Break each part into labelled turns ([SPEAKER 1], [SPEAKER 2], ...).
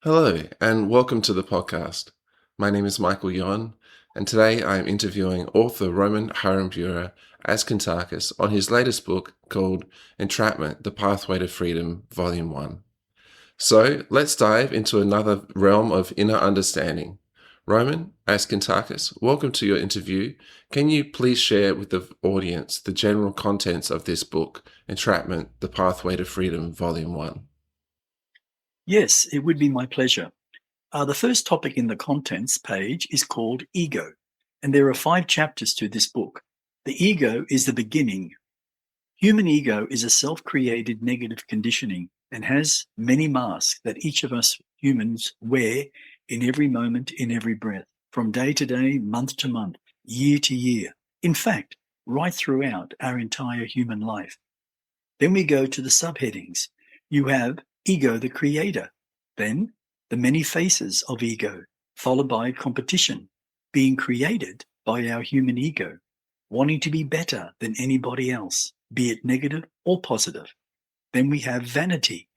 [SPEAKER 1] Hello, and welcome to the podcast. My name is Michael Yon, and today I am interviewing author Roman Harambura as Kuntarkis on his latest book called Entrapment, The Pathway to Freedom, Volume 1. So let's dive into another realm of inner understanding. Roman, as Kuntarkis, welcome to your interview. Can you please share with the audience the general contents of this book, Entrapment, The Pathway to Freedom, Volume 1?
[SPEAKER 2] Yes, it would be my pleasure. The first topic in the contents page is called Ego, and there are 5 chapters to this book. The ego is the beginning. Human ego is a self-created negative conditioning and has many masks that each of us humans wear in every moment, in every breath, from day to day, month to month, year to year. In fact, right throughout our entire human life. Then we go to the subheadings. You have ego, the creator. Then the many faces of ego, followed by competition, being created by our human ego, wanting to be better than anybody else, be it negative or positive. Then we have vanity,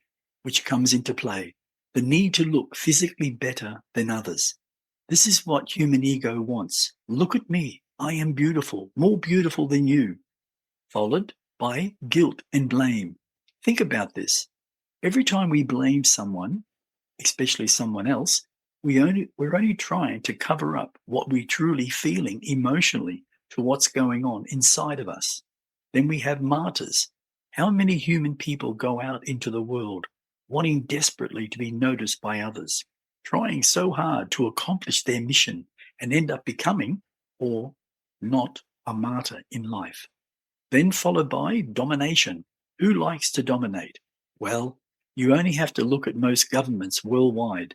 [SPEAKER 2] which comes into play, the need to look physically better than others. This is what human ego wants. Look at me. I am beautiful, more beautiful than you. Followed by guilt and blame. Think about this. Every time we blame someone, especially someone else, we're only trying to cover up what we're truly feeling emotionally to what's going on inside of us. Then we have martyrs. How many human people go out into the world wanting desperately to be noticed by others, trying so hard to accomplish their mission and end up becoming, or not, a martyr in life? Then followed by domination. Who likes to dominate? Well, you only have to look at most governments worldwide,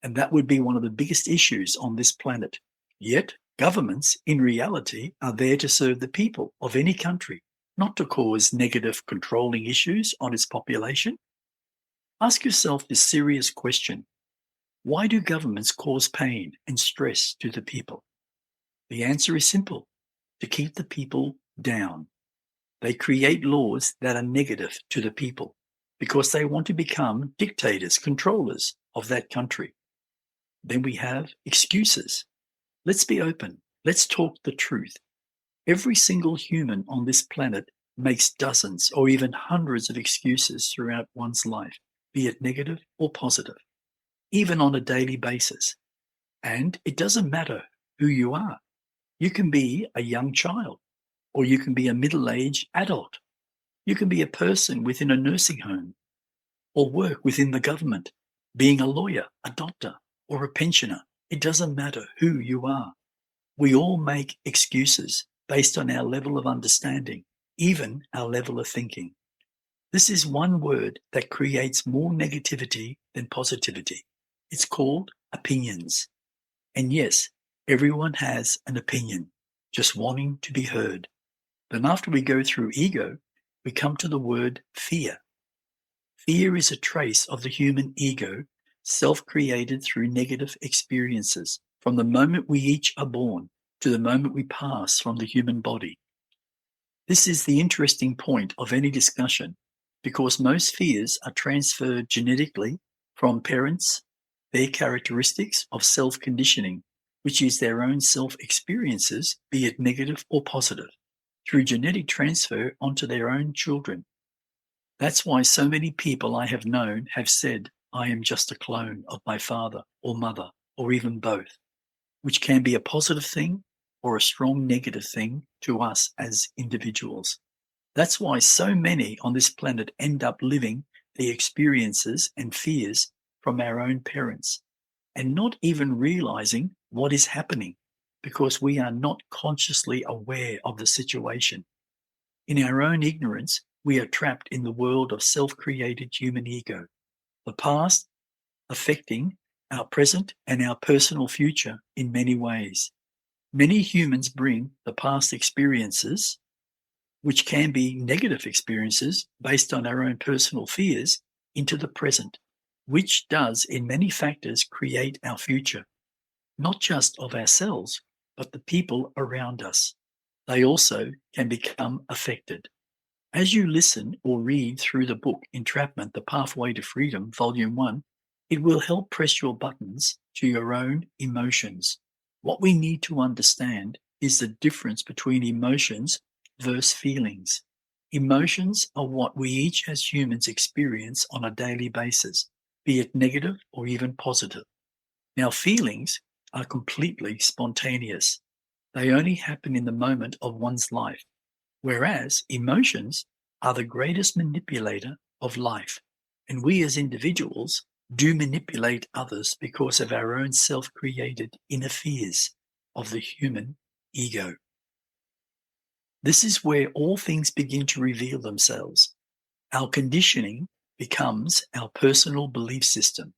[SPEAKER 2] and that would be one of the biggest issues on this planet. Yet, governments, in reality, are there to serve the people of any country, not to cause negative controlling issues on its population. Ask yourself this serious question. Why do governments cause pain and stress to the people? The answer is simple: to keep the people down. They create laws that are negative to the people because they want to become dictators, controllers of that country. Then we have excuses. Let's be open. Let's talk the truth. Every single human on this planet makes dozens or even hundreds of excuses throughout one's life, be it negative or positive, even on a daily basis. And it doesn't matter who you are. You can be a young child, or you can be a middle-aged adult. You can be a person within a nursing home or work within the government, being a lawyer, a doctor, or a pensioner. It doesn't matter who you are. We all make excuses based on our level of understanding, even our level of thinking. This is one word that creates more negativity than positivity. It's called opinions. And yes, everyone has an opinion, just wanting to be heard. Then after we go through ego, we come to the word fear. Fear is a trace of the human ego, self-created through negative experiences, from the moment we each are born to the moment we pass from the human body. This is the interesting point of any discussion, because most fears are transferred genetically from parents, their characteristics of self-conditioning, which is their own self-experiences, be it negative or positive, through genetic transfer onto their own children. That's why so many people I have known have said, I am just a clone of my father or mother, or even both, which can be a positive thing or a strong negative thing to us as individuals. That's why so many on this planet end up living the experiences and fears from our own parents and not even realizing what is happening because we are not consciously aware of the situation. In our own ignorance, we are trapped in the world of self-created human ego, the past affecting our present and our personal future in many ways. Many humans bring the past experiences, which can be negative experiences based on our own personal fears, into the present, which does in many factors create our future, not just of ourselves, but the people around us. They also can become affected. As you listen or read through the book Entrapment, The Pathway to Freedom, Volume 1, It will help press your buttons to your own emotions. What we need to understand is the difference between emotions versus feelings. Emotions are what we each as humans experience on a daily basis, be it negative or even positive. Now, feelings are completely spontaneous. They only happen in the moment of one's life, whereas emotions are the greatest manipulator of life. And we as individuals do manipulate others because of our own self-created inner fears of the human ego. This is where all things begin to reveal themselves. Our conditioning becomes our personal belief system,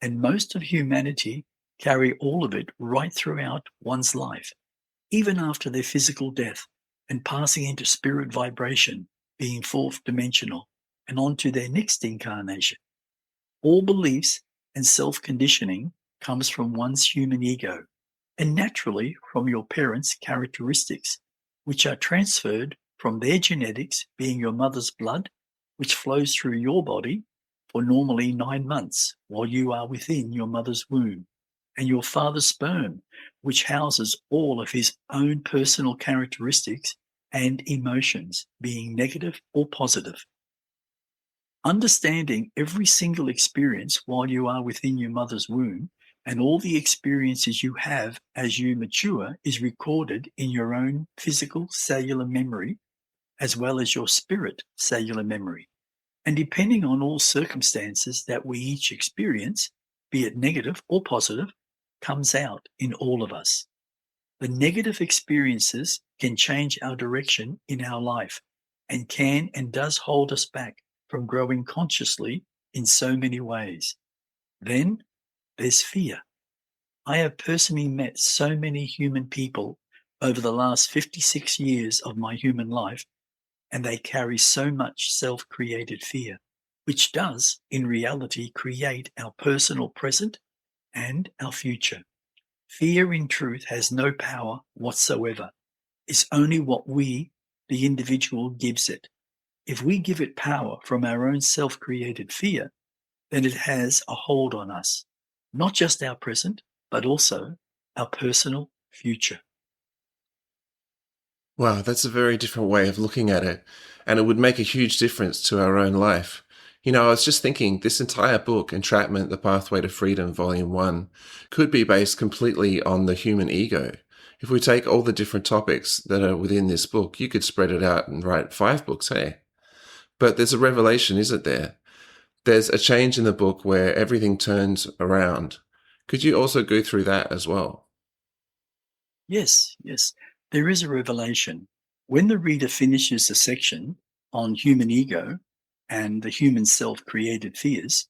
[SPEAKER 2] and most of humanity carry all of it right throughout one's life, even after their physical death and passing into spirit vibration, being fourth dimensional, and on to their next incarnation. All beliefs and self-conditioning comes from one's human ego, and naturally from your parents' characteristics, which are transferred from their genetics, being your mother's blood, which flows through your body for normally 9 months while you are within your mother's womb, and your father's sperm, which houses all of his own personal characteristics and emotions, being negative or positive. Understanding every single experience while you are within your mother's womb and all the experiences you have as you mature is recorded in your own physical cellular memory as well as your spirit cellular memory. And depending on all circumstances that we each experience, be it negative or positive, comes out in all of us. The negative experiences can change our direction in our life and can and does hold us back from growing consciously in so many ways. Then there's fear. I have personally met so many human people over the last 56 years of my human life, and they carry so much self-created fear, which does, in reality, create our personal present and our future. Fear, in truth, has no power whatsoever. It's only what we, the individual, gives it. If we give it power from our own self-created fear, then it has a hold on us, not just our present, but also our personal future.
[SPEAKER 1] Wow, that's a very different way of looking at it, and it would make a huge difference to our own life. I was just thinking this entire book, Entrapment, The Pathway to Freedom, Volume 1, could be based completely on the human ego. If we take all the different topics that are within this book, you could spread it out and write 5 books, hey? But there's a revelation, isn't there? There's a change in the book where everything turns around. Could you also go through that as well?
[SPEAKER 2] Yes, there is a revelation. When the reader finishes the section on human ego and the human self-created fears,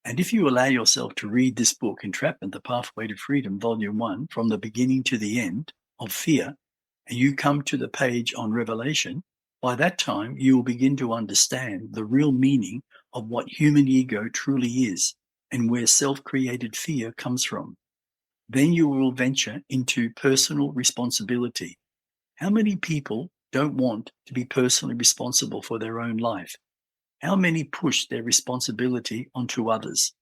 [SPEAKER 2] and if you allow yourself to read this book, Entrapment, The Pathway to Freedom, Volume 1, from the beginning to the end of fear, and you come to the page on revelation, by that time you will begin to understand the real meaning of what human ego truly is and where self-created fear comes from. Then you will venture into personal responsibility. How many people don't want to be personally responsible for their own life? How many push their responsibility onto others?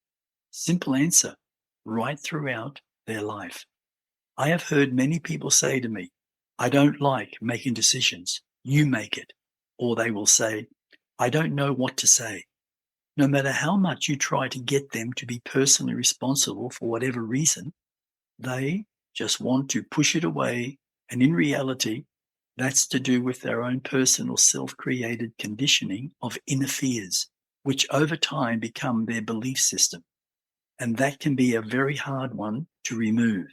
[SPEAKER 2] Simple answer, right throughout their life. I have heard many people say to me, I don't like making decisions. You make it. Or they will say, I don't know what to say. No matter how much you try to get them to be personally responsible for whatever reason, they just want to push it away. And in reality, that's to do with their own personal self-created conditioning of inner fears, which over time become their belief system. And that can be a very hard one to remove.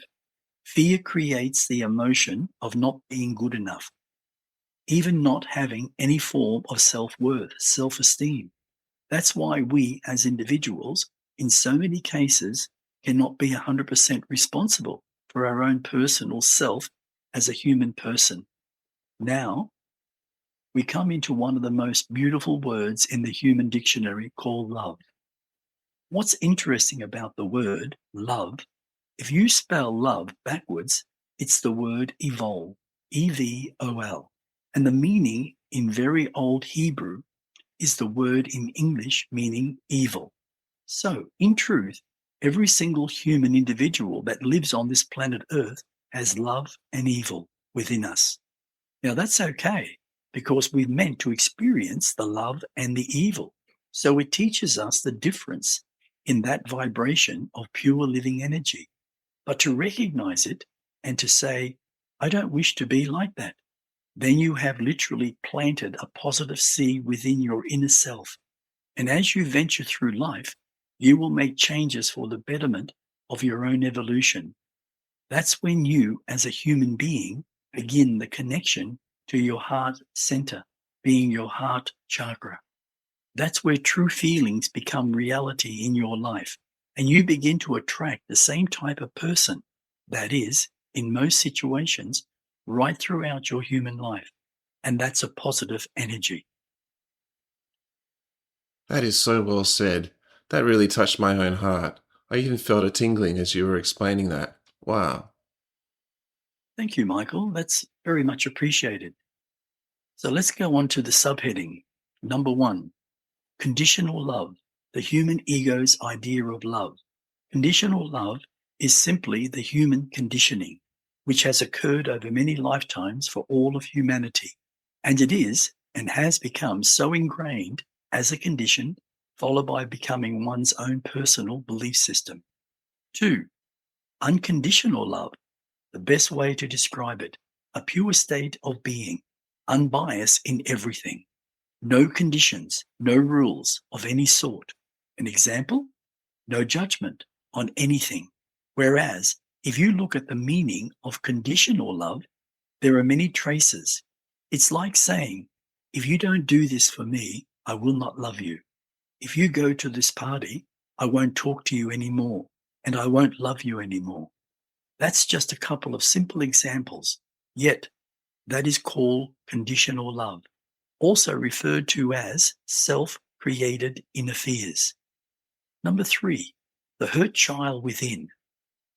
[SPEAKER 2] Fear creates the emotion of not being good enough, even not having any form of self-worth, self-esteem. That's why we as individuals, in so many cases, cannot be 100% responsible for our own personal self as a human person. Now, we come into one of the most beautiful words in the human dictionary called love. What's interesting about the word love, if you spell love backwards, it's the word evol, E-V-O-L. And the meaning in very old Hebrew is the word in English meaning evil. So, in truth, Every single human individual that lives on this planet Earth has love and evil within us. Now that's okay because we're meant to experience the love and the evil. So it teaches us the difference in that vibration of pure living energy. But to recognize it and to say, I don't wish to be like that, then you have literally planted a positive seed within your inner self. And as you venture through life, you will make changes for the betterment of your own evolution. That's when you, as a human being, begin the connection to your heart center, being your heart chakra. That's where true feelings become reality in your life, and you begin to attract the same type of person. That is, in most situations, right throughout your human life. And that's a positive energy.
[SPEAKER 1] That is so well said. That really touched my own heart. I even felt a tingling as you were explaining that. Wow.
[SPEAKER 2] Thank you, Michael. That's very much appreciated. So let's go on to the subheading. Number 1, conditional love, the human ego's idea of love. Conditional love is simply the human conditioning, which has occurred over many lifetimes for all of humanity. And it is and has become so ingrained as a condition, followed by becoming one's own personal belief system. 2, unconditional love, the best way to describe it, a pure state of being, unbiased in everything. No conditions, no rules of any sort. An example? No judgment on anything. Whereas, if you look at the meaning of conditional love, there are many traces. It's like saying, if you don't do this for me, I will not love you. If you go to this party, I won't talk to you anymore, and I won't love you anymore. That's just a couple of simple examples. Yet, that is called conditional love, also referred to as self-created inner fears. Number 3, the hurt child within.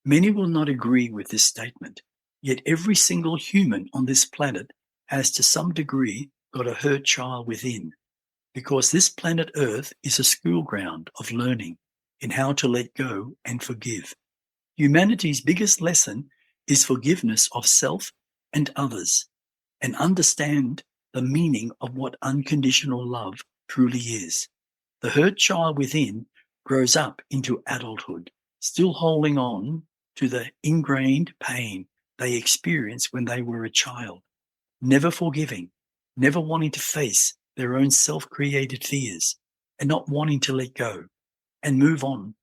[SPEAKER 2] Many will not agree with this statement, yet every single human on this planet has to some degree got a hurt child within, because this planet Earth is a school ground of learning in how to let go and forgive. Humanity's biggest lesson is forgiveness of self and others, and understand the meaning of what unconditional love truly is. The hurt child within grows up into adulthood, still holding on to the ingrained pain they experienced when they were a child, never forgiving, never wanting to face their own self-created fears, and not wanting to let go and move on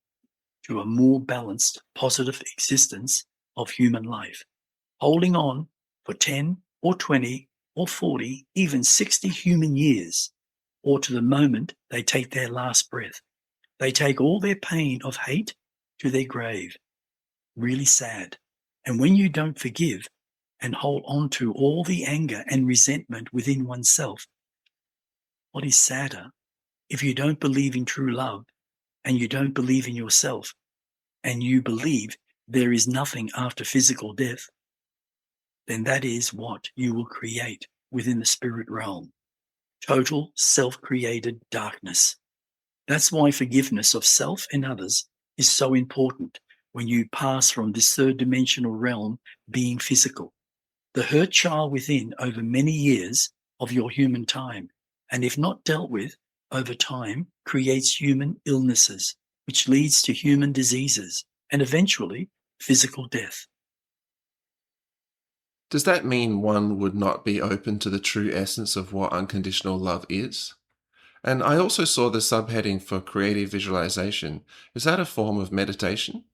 [SPEAKER 2] to a more balanced, positive existence of human life, holding on for 10 or 20 or 40, even 60 human years, or to the moment they take their last breath. They take all their pain of hate to their grave. Really sad. And when you don't forgive and hold on to all the anger and resentment within oneself, what is sadder, if you don't believe in true love and you don't believe in yourself and you believe there is nothing after physical death, then that is what you will create within the spirit realm. Total self-created darkness. That's why forgiveness of self and others is so important when you pass from this third dimensional realm being physical. The hurt child within over many years of your human time, and if not dealt with over time, creates human illnesses, which leads to human diseases and eventually physical death.
[SPEAKER 1] Does that mean one would not be open to the true essence of what unconditional love is? And I also saw the subheading for creative visualization. Is that a form of meditation?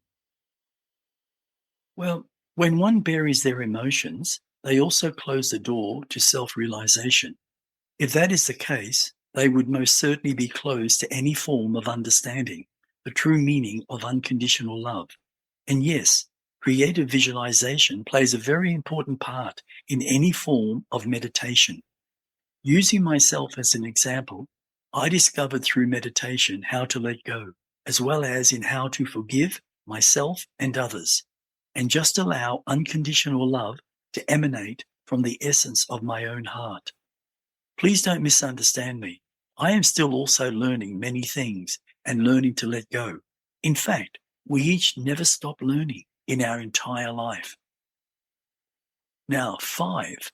[SPEAKER 2] Well, when one buries their emotions, they also close the door to self-realization. If that is the case, they would most certainly be closed to any form of understanding the true meaning of unconditional love. And yes, creative visualization plays a very important part in any form of meditation. Using myself as an example, I discovered through meditation how to let go, as well as in how to forgive myself and others, and just allow unconditional love to emanate from the essence of my own heart. Please don't misunderstand me. I am still also learning many things and learning to let go. In fact, We each never stop learning in our entire life. Now, 5.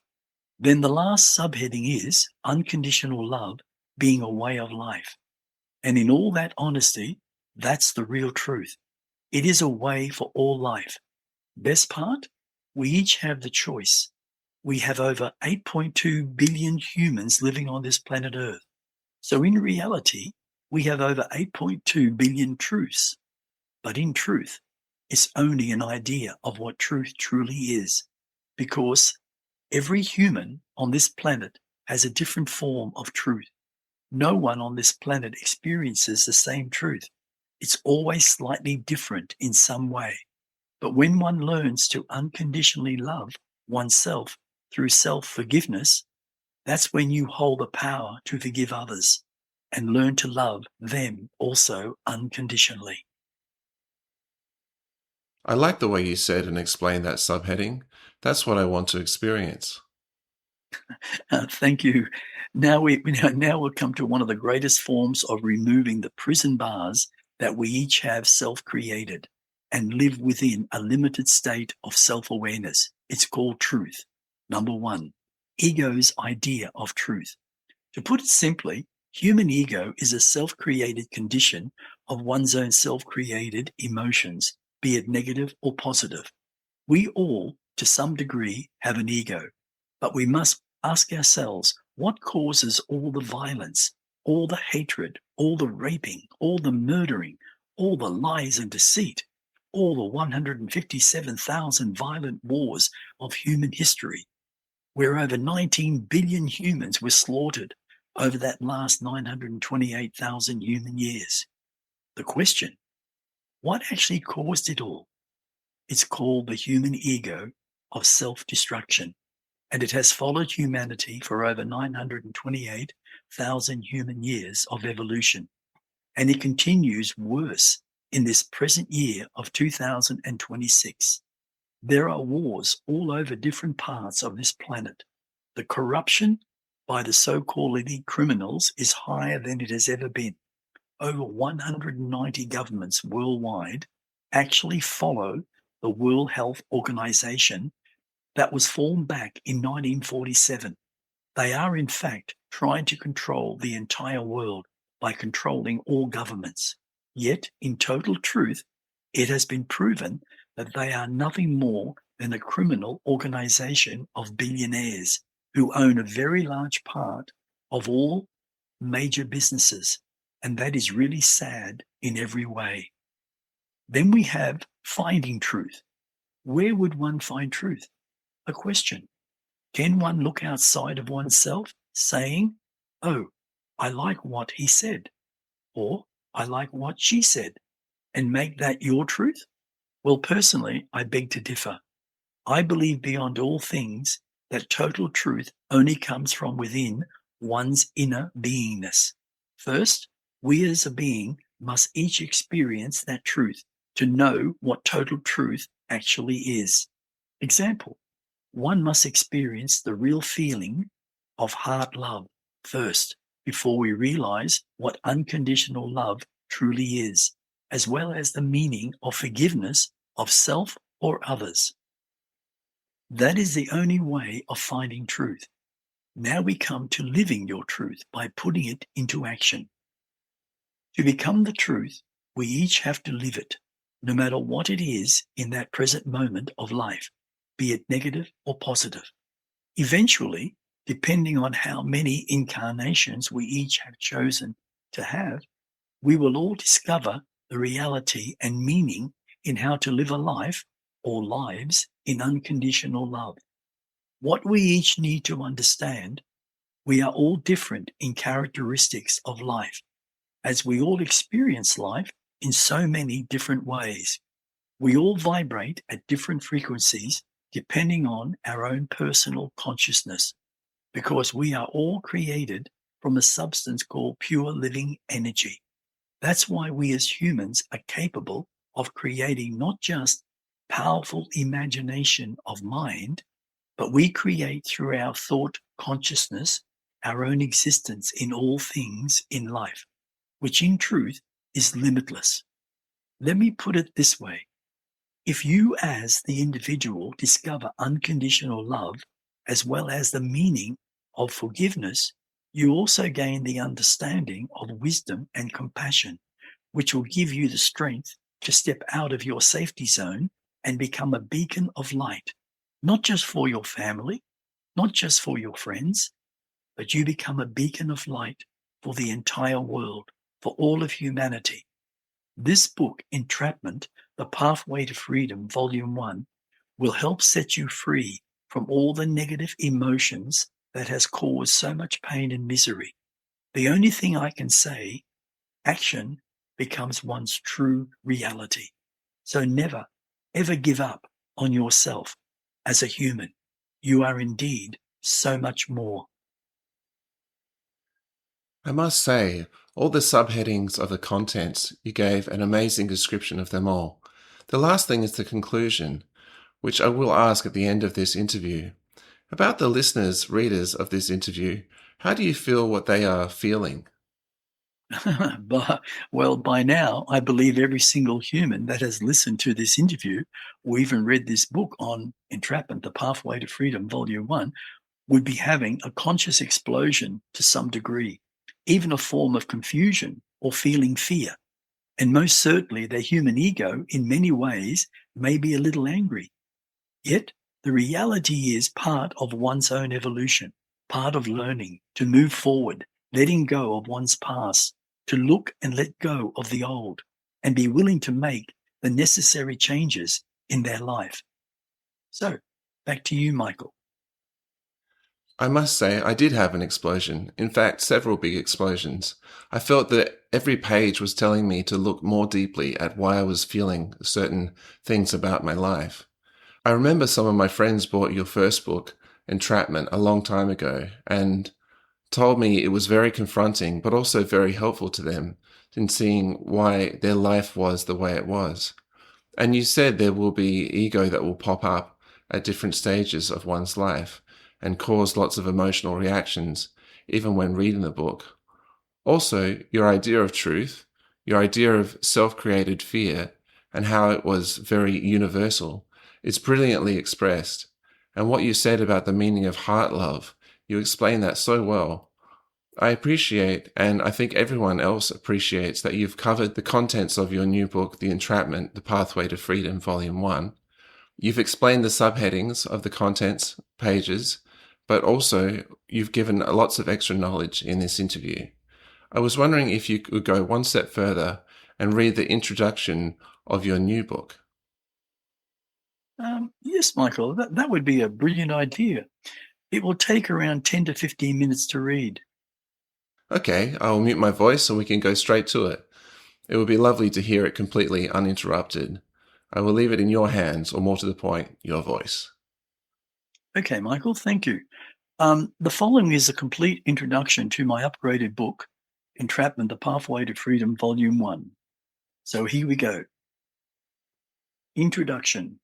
[SPEAKER 2] Then the last subheading is unconditional love being a way of life. And in all that honesty, that's the real truth. It is a way for all life. Best part? We each have the choice. We have over 8.2 billion humans living on this planet Earth. So in reality, we have over 8.2 billion truths. But in truth, it's only an idea of what truth truly is, because every human on this planet has a different form of truth. No one on this planet experiences the same truth. It's always slightly different in some way. But when one learns to unconditionally love oneself through self-forgiveness, that's when you hold the power to forgive others and learn to love them also unconditionally.
[SPEAKER 1] I like the way you said and explained that subheading. That's what I want to experience.
[SPEAKER 2] Thank you. Now we'll come to one of the greatest forms of removing the prison bars that we each have self-created and live within a limited state of self-awareness. It's called truth. Number 1, ego's idea of truth. To put it simply, human ego is a self-created condition of one's own self-created emotions, be it negative or positive. We all, to some degree, have an ego, but we must ask ourselves, what causes all the violence, all the hatred, all the raping, all the murdering, all the lies and deceit, all the 157,000 violent wars of human history, where over 19 billion humans were slaughtered over that last 928,000 human years? The question, what actually caused it all? It's called the human ego of self-destruction, and it has followed humanity for over 928,000 human years of evolution, and it continues worse in this present year of 2026. There are wars all over different parts of this planet. The corruption by the so-called elite criminals is higher than it has ever been. Over 190 governments worldwide actually follow the World Health Organization that was formed back in 1947. They are, in fact, trying to control the entire world by controlling all governments. Yet, in total truth, it has been proven that they are nothing more than a criminal organization of billionaires who own a very large part of all major businesses. And that is really sad in every way. Then we have finding truth. Where would one find truth? A question. Can one look outside of oneself saying, oh, I like what he said, or I like what she said, and make that your truth? Well, personally, I beg to differ. I believe beyond all things that total truth only comes from within one's inner beingness. First, we as a being must each experience that truth to know what total truth actually is. Example, one must experience the real feeling of heart love first before we realize what unconditional love truly is, as well as the meaning of forgiveness of self or others. That is the only way of finding truth. Now we come to living your truth by putting it into action. To become the truth, we each have to live it, no matter what it is in that present moment of life, be it negative or positive. Eventually, depending on how many incarnations we each have chosen to have, we will all discover the reality and meaning in how to live a life or lives in unconditional love. What we each need to understand, we are all different in characteristics of life, as we all experience life in so many different ways. We all vibrate at different frequencies depending on our own personal consciousness, because we are all created from a substance called pure living energy. That's why we as humans are capable of creating not just powerful imagination of mind, but we create through our thought consciousness our own existence in all things in life, which in truth is limitless. Let me put it this way. If you as the individual discover unconditional love as well as the meaning of forgiveness, you also gain the understanding of wisdom and compassion, which will give you the strength to step out of your safety zone and become a beacon of light, not just for your family, not just for your friends, but you become a beacon of light for the entire world, for all of humanity. This book, Entrapment, The Pathway to Freedom, Volume 1, will help set you free from all the negative emotions that has caused so much pain and misery. The only thing I can say, action becomes one's true reality. So never, ever give up on yourself as a human. You are indeed so much more.
[SPEAKER 1] I must say, all the subheadings of the contents, you gave an amazing description of them all. The last thing is the conclusion, which I will ask at the end of this interview. About the listeners, readers of this interview, how do you feel what they are feeling?
[SPEAKER 2] Well, by now, I believe every single human that has listened to this interview or even read this book on Entrapment, The Pathway to Freedom, Volume 1, would be having a conscious explosion to some degree, even a form of confusion or feeling fear. And most certainly, their human ego, in many ways, may be a little angry. Yet, the reality is part of one's own evolution, part of learning to move forward, letting go of one's past, to look and let go of the old, and be willing to make the necessary changes in their life. So, back to you, Michael.
[SPEAKER 1] I must say, I did have an explosion. In fact, several big explosions. I felt that every page was telling me to look more deeply at why I was feeling certain things about my life. I remember some of my friends bought your first book, Entrapment, a long time ago, and told me it was very confronting, but also very helpful to them in seeing why their life was the way it was. And you said there will be ego that will pop up at different stages of one's life and cause lots of emotional reactions, even when reading the book. Also, your idea of truth, your idea of self-created fear, and how it was very universal, is brilliantly expressed. And what you said about the meaning of heart love, you explained that so well. I appreciate, and I think everyone else appreciates, that you've covered the contents of your new book, The Entrapment, The Pathway to Freedom, Volume 1. You've explained the subheadings of the contents pages, but also you've given lots of extra knowledge in this interview. I was wondering if you could go one step further and read the introduction of your new book.
[SPEAKER 2] Yes, Michael, that would be a brilliant idea. It will take around 10 to 15 minutes to read.
[SPEAKER 1] Okay, I'll mute my voice so we can go straight to it. It would be lovely to hear it completely uninterrupted. I will leave it in your hands, or more to the point, your voice.
[SPEAKER 2] Okay, Michael, thank you. The following is a complete introduction to my upgraded book, Entrapment, The Pathway to Freedom, Volume 1. So here we go. Introduction.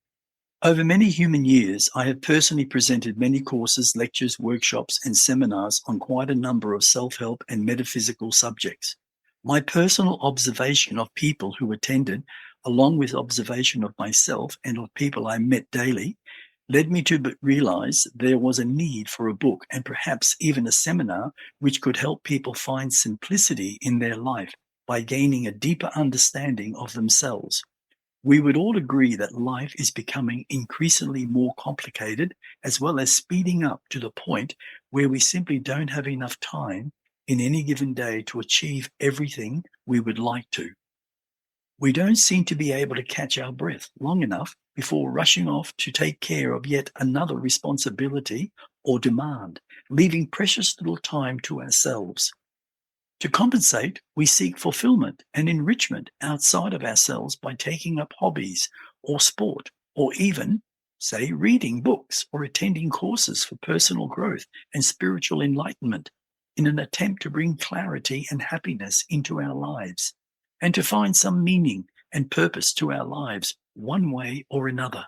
[SPEAKER 2] Over many human years, I have personally presented many courses, lectures, workshops, and seminars on quite a number of self-help and metaphysical subjects. My personal observation of people who attended, along with observation of myself and of people I met daily, led me to realize there was a need for a book and perhaps even a seminar which could help people find simplicity in their life by gaining a deeper understanding of themselves. We would all agree that life is becoming increasingly more complicated, as well as speeding up to the point where we simply don't have enough time in any given day to achieve everything we would like to. We don't seem to be able to catch our breath long enough before rushing off to take care of yet another responsibility or demand, leaving precious little time to ourselves. To compensate, we seek fulfillment and enrichment outside of ourselves by taking up hobbies or sport, or even, say, reading books or attending courses for personal growth and spiritual enlightenment in an attempt to bring clarity and happiness into our lives and to find some meaning and purpose to our lives one way or another.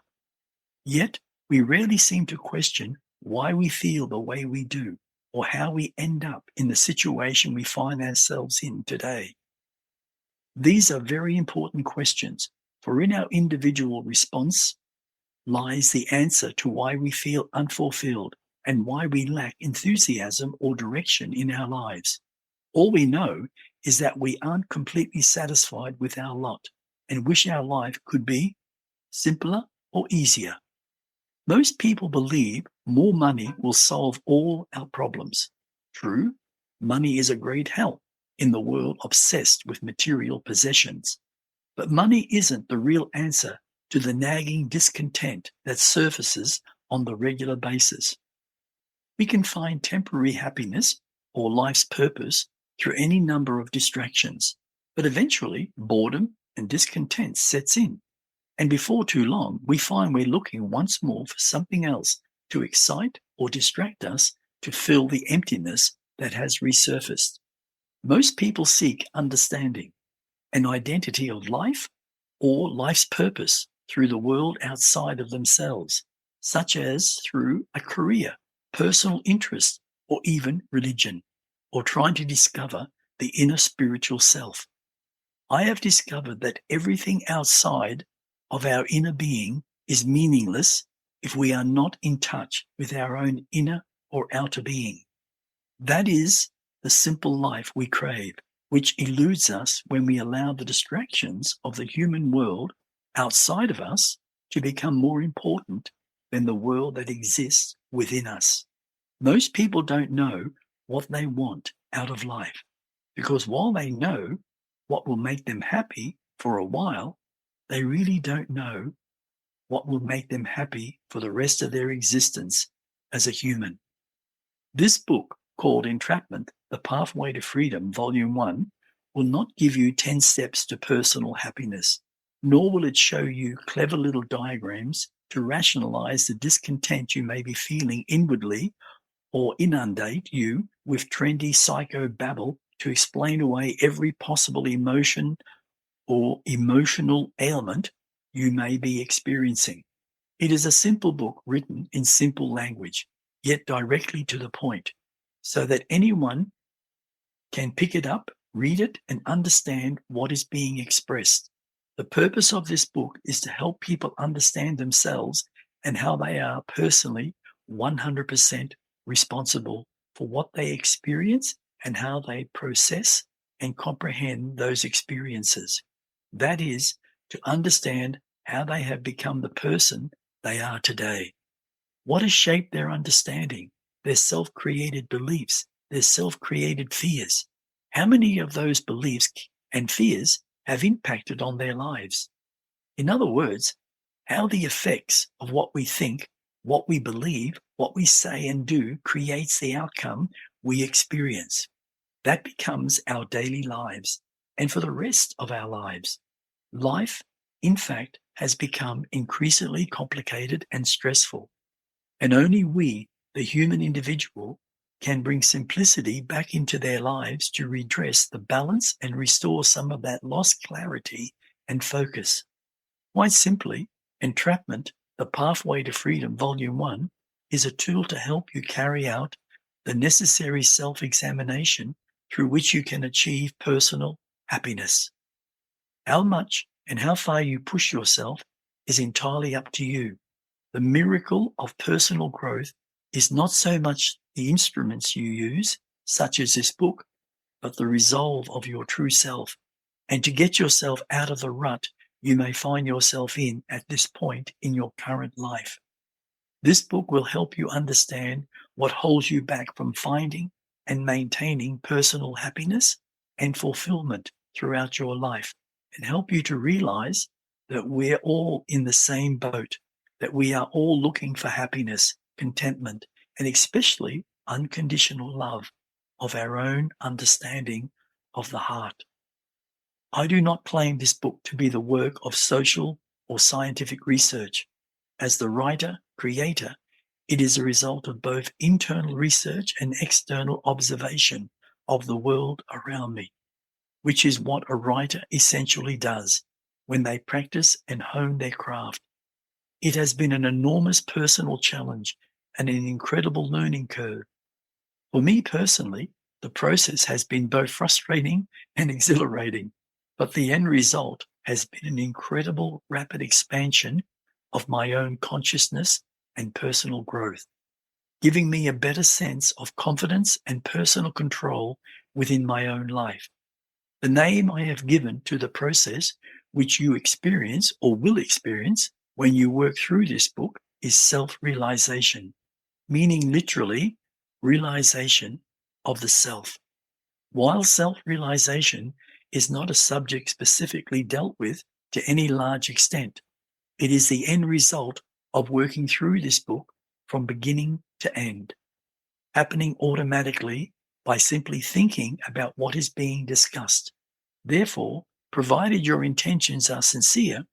[SPEAKER 2] Yet, we rarely seem to question why we feel the way we do or how we end up in the situation we find ourselves in today. These are very important questions, for in our individual response lies the answer to why we feel unfulfilled and why we lack enthusiasm or direction in our lives. All we know is that we aren't completely satisfied with our lot and wish our life could be simpler or easier. Most people believe more money will solve all our problems. True, money is a great help in the world obsessed with material possessions. But money isn't the real answer to the nagging discontent that surfaces on the regular basis. We can find temporary happiness or life's purpose through any number of distractions, but eventually boredom and discontent sets in. And before too long, we find we're looking once more for something else to excite or distract us to fill the emptiness that has resurfaced. Most people seek understanding, an identity of life, or life's purpose through the world outside of themselves, such as through a career, personal interest, or even religion, or trying to discover the inner spiritual self. I have discovered that everything outside of our inner being is meaningless if we are not in touch with our own inner or outer being. That is the simple life we crave, which eludes us when we allow the distractions of the human world outside of us to become more important than the world that exists within us. Most people don't know what they want out of life, because while they know what will make them happy for a while, they really don't know what will make them happy for the rest of their existence as a human. This book, called Entrapment, The Pathway to Freedom, Volume 1, will not give you 10 steps to personal happiness, nor will it show you clever little diagrams to rationalize the discontent you may be feeling inwardly or inundate you with trendy psycho babble to explain away every possible emotion or emotional ailment you may be experiencing. It is a simple book written in simple language, yet directly to the point, so that anyone can pick it up, read it, and understand what is being expressed. The purpose of this book is to help people understand themselves and how they are personally 100% responsible for what they experience and how they process and comprehend those experiences. That is, to understand how they have become the person they are today. What has shaped their understanding, their self-created beliefs, their self-created fears? How many of those beliefs and fears have impacted on their lives? In other words, how the effects of what we think, what we believe, what we say and do creates the outcome we experience. That becomes our daily lives and for the rest of our lives. Life, in fact, has become increasingly complicated and stressful. And only we, the human individual, can bring simplicity back into their lives to redress the balance and restore some of that lost clarity and focus. Quite simply, Entrapment, The Pathway to Freedom, Volume 1, is a tool to help you carry out the necessary self-examination through which you can achieve personal happiness. How much and how far you push yourself is entirely up to you. The miracle of personal growth is not so much the instruments you use, such as this book, but the resolve of your true self, and to get yourself out of the rut you may find yourself in at this point in your current life. This book will help you understand what holds you back from finding and maintaining personal happiness and fulfillment throughout your life, and help you to realize that we're all in the same boat, that we are all looking for happiness, contentment, and especially unconditional love of our own understanding of the heart. I do not claim this book to be the work of social or scientific research. As the writer, creator, it is a result of both internal research and external observation of the world around me, which is what a writer essentially does when they practice and hone their craft. It has been an enormous personal challenge and an incredible learning curve. For me personally, the process has been both frustrating and exhilarating. But the end result has been an incredible rapid expansion of my own consciousness and personal growth, giving me a better sense of confidence and personal control within my own life. The name I have given to the process which you experience or will experience when you work through this book is self-realization, meaning literally realization of the self. While self-realization is not a subject specifically dealt with to any large extent, it is the end result of working through this book from beginning to end, happening automatically by simply thinking about what is being discussed. Therefore, provided your intentions are sincere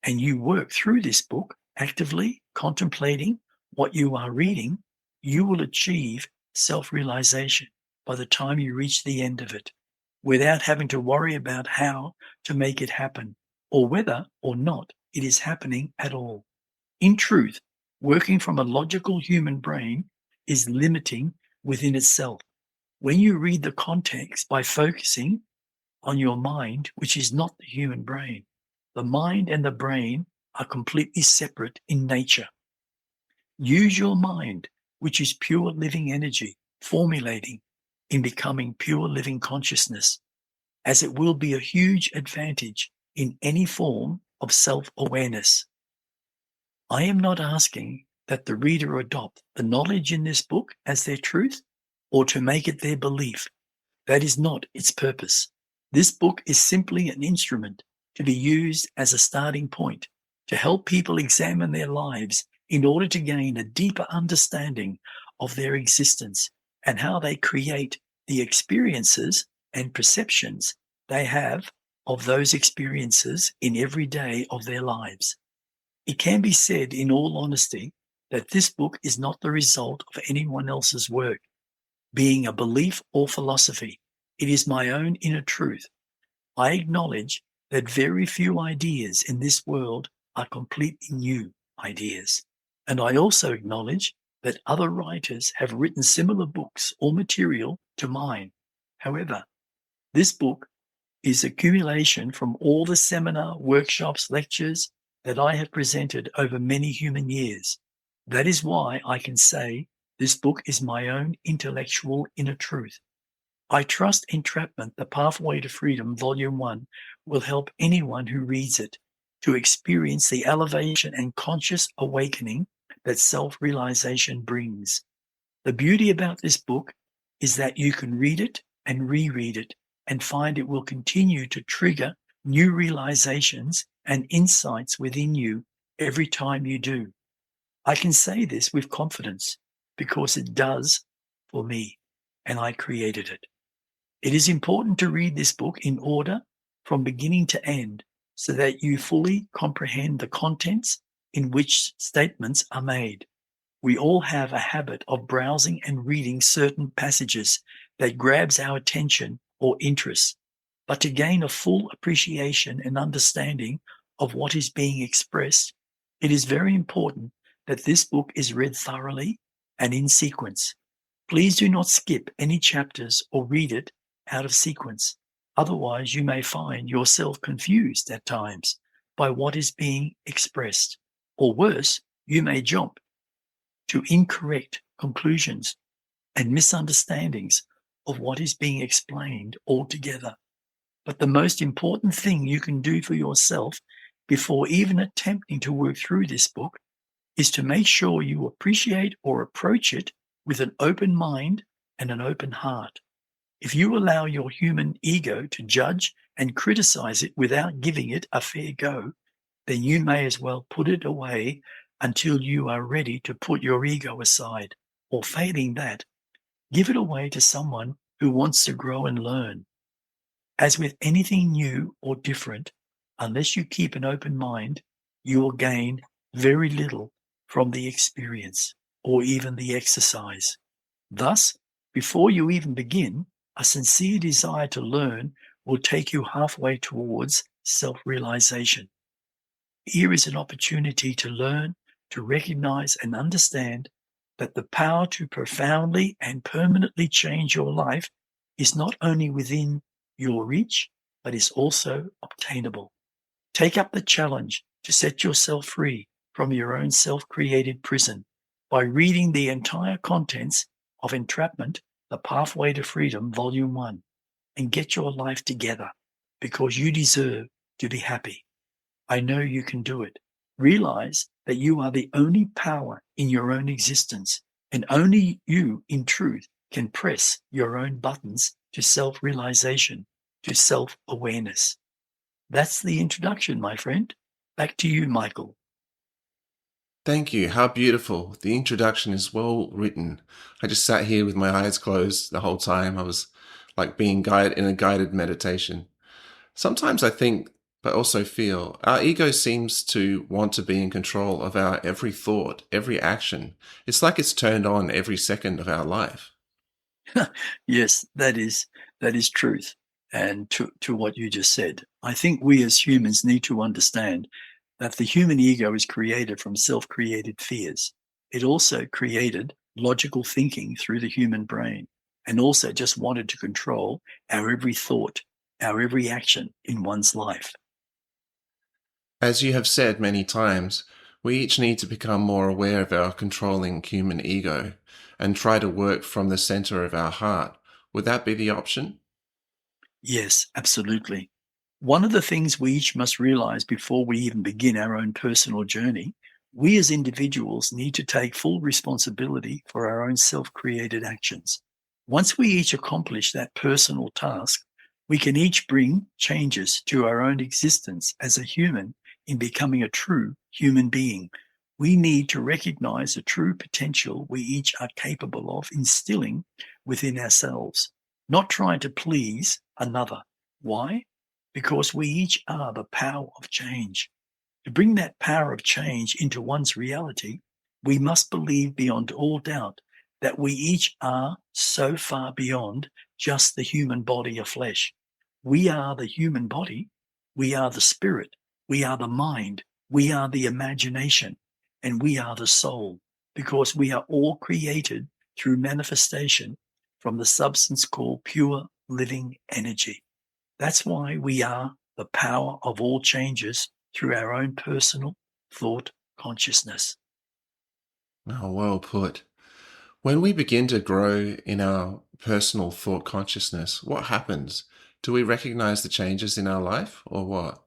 [SPEAKER 2] and you work through this book actively contemplating what you are reading, you will achieve self-realization by the time you reach the end of it, without having to worry about how to make it happen or whether or not it is happening at all. In truth, working from a logical human brain is limiting within itself. When you read the context by focusing on your mind, which is not the human brain, the mind and the brain are completely separate in nature. Use your mind, which is pure living energy, formulating in becoming pure living consciousness, as it will be a huge advantage in any form of self-awareness. I am not asking that the reader adopt the knowledge in this book as their truth or to make it their belief. That is not its purpose. This book is simply an instrument to be used as a starting point to help people examine their lives in order to gain a deeper understanding of their existence and how they create the experiences and perceptions they have of those experiences in every day of their lives. It can be said in all honesty that this book is not the result of anyone else's work, being a belief or philosophy. It is my own inner truth. I acknowledge that very few ideas in this world are completely new ideas. And I also acknowledge that other writers have written similar books or material to mine. However, this book is accumulation from all the seminar, workshops, lectures that I have presented over many human years. That is why I can say this book is my own intellectual inner truth. I trust Entrapment, The Pathway to Freedom, Volume 1, will help anyone who reads it to experience the elevation and conscious awakening that self-realization brings. The beauty about this book is that you can read it and reread it and find it will continue to trigger new realizations and insights within you every time you do. I can say this with confidence because it does for me, and I created it. It is important to read this book in order from beginning to end so that you fully comprehend the contents in which statements are made. We all have a habit of browsing and reading certain passages that grabs our attention or interest. But to gain a full appreciation and understanding of what is being expressed, it is very important that this book is read thoroughly and in sequence. Please do not skip any chapters or read it out of sequence. Otherwise, you may find yourself confused at times by what is being expressed. Or worse, you may jump to incorrect conclusions and misunderstandings of what is being explained altogether. But the most important thing you can do for yourself before even attempting to work through this book is to make sure you appreciate or approach it with an open mind and an open heart. If you allow your human ego to judge and criticize it without giving it a fair go, then you may as well put it away until you are ready to put your ego aside, or failing that, give it away to someone who wants to grow and learn. As with anything new or different, unless you keep an open mind, you will gain very little from the experience or even the exercise. Thus, before you even begin, a sincere desire to learn will take you halfway towards self-realization. Here is an opportunity to learn, to recognize and understand that the power to profoundly and permanently change your life is not only within your reach, but is also obtainable. Take up the challenge to set yourself free from your own self-created prison by reading the entire contents of Entrapment, The Pathway to Freedom, Volume 1, and get your life together because you deserve to be happy. I know you can do it. Realize that you are the only power in your own existence, and only you, in truth, can press your own buttons to self-realization, to self-awareness. That's the introduction, my friend. Back to you, Michael.
[SPEAKER 1] Thank you. How beautiful. The introduction is well written. I just sat here with my eyes closed the whole time. I was like being guided in a guided meditation. Sometimes I think, but also feel, our ego seems to want to be in control of our every thought, every action. It's like it's turned on every second of our life.
[SPEAKER 2] Yes, that is truth. And to what you just said, I think we as humans need to understand that the human ego is created from self-created fears. It also created logical thinking through the human brain, and also just wanted to control our every thought, our every action in one's life.
[SPEAKER 1] As you have said many times, we each need to become more aware of our controlling human ego and try to work from the center of our heart. Would that be the option?
[SPEAKER 2] Yes, absolutely. One of the things we each must realize before we even begin our own personal journey, we as individuals need to take full responsibility for our own self-created actions. Once we each accomplish that personal task, we can each bring changes to our own existence as a human in becoming a true human being. We need to recognize the true potential we each are capable of instilling within ourselves, not trying to please another. Why? Because we each are the power of change. To bring that power of change into one's reality, we must believe beyond all doubt that we each are so far beyond just the human body of flesh. We are the human body, we are the spirit, we are the mind, we are the imagination, and we are the soul, because we are all created through manifestation from the substance called pure living energy. That's why we are the power of all changes through our own personal thought consciousness.
[SPEAKER 1] Oh, well put. When we begin to grow in our personal thought consciousness, what happens? Do we recognize the changes in our life or what?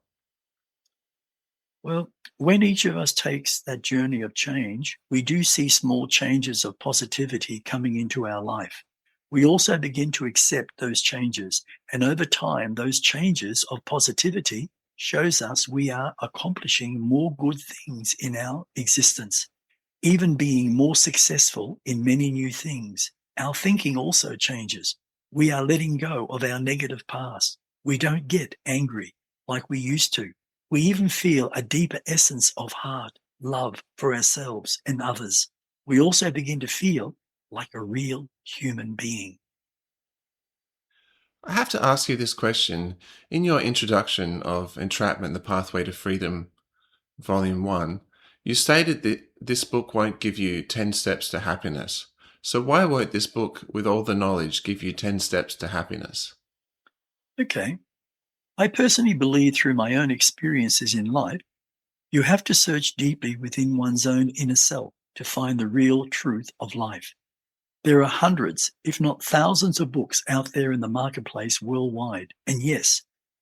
[SPEAKER 2] Well, when each of us takes that journey of change, we do see small changes of positivity coming into our life. We also begin to accept those changes, and over time, those changes of positivity shows us we are accomplishing more good things in our existence, even being more successful in many new things. Our thinking also changes. We are letting go of our negative past. We don't get angry like we used to. We even feel a deeper essence of heart, love for ourselves and others. We also begin to feel like a real human being.
[SPEAKER 1] I have to ask you this question. In your introduction of Entrapment, The Pathway to Freedom, Volume 1, you stated that this book won't give you 10 steps to happiness. So why won't this book, with all the knowledge, give you 10 steps to happiness?
[SPEAKER 2] Okay. I personally believe through my own experiences in life, you have to search deeply within one's own inner self to find the real truth of life. There are hundreds, if not thousands of books out there in the marketplace worldwide. And yes,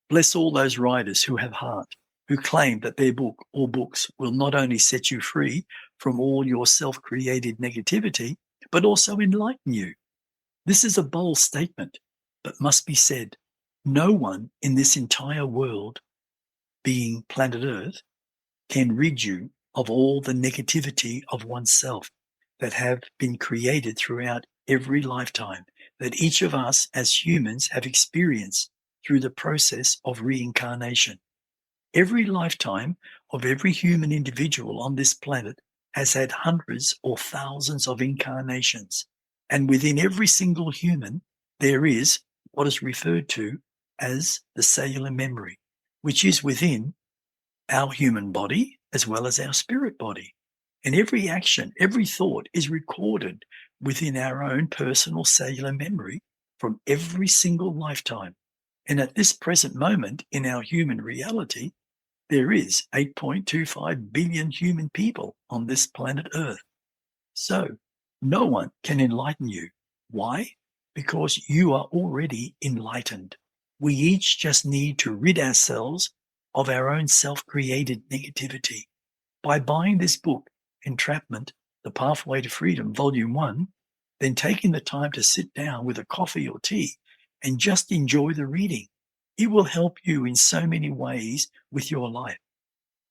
[SPEAKER 2] bless all those writers who have heart, who claim that their book or books will not only set you free from all your self-created negativity, but also enlighten you. This is a bold statement, but must be said. No one in this entire world, being planet Earth, can rid you of all the negativity of oneself that have been created throughout every lifetime that each of us as humans have experienced through the process of reincarnation. Every lifetime of every human individual on this planet has had hundreds or thousands of incarnations. And within every single human, there is what is referred to as the cellular memory, which is within our human body as well as our spirit body. And every action, every thought is recorded within our own personal cellular memory from every single lifetime. And at this present moment in our human reality, there is 8.25 billion human people on this planet Earth. So no one can enlighten you. Why? Because you are already enlightened. We each just need to rid ourselves of our own self-created negativity. By buying this book, Entrapment, The Pathway to Freedom, Volume 1, then taking the time to sit down with a coffee or tea and just enjoy the reading. It will help you in so many ways with your life.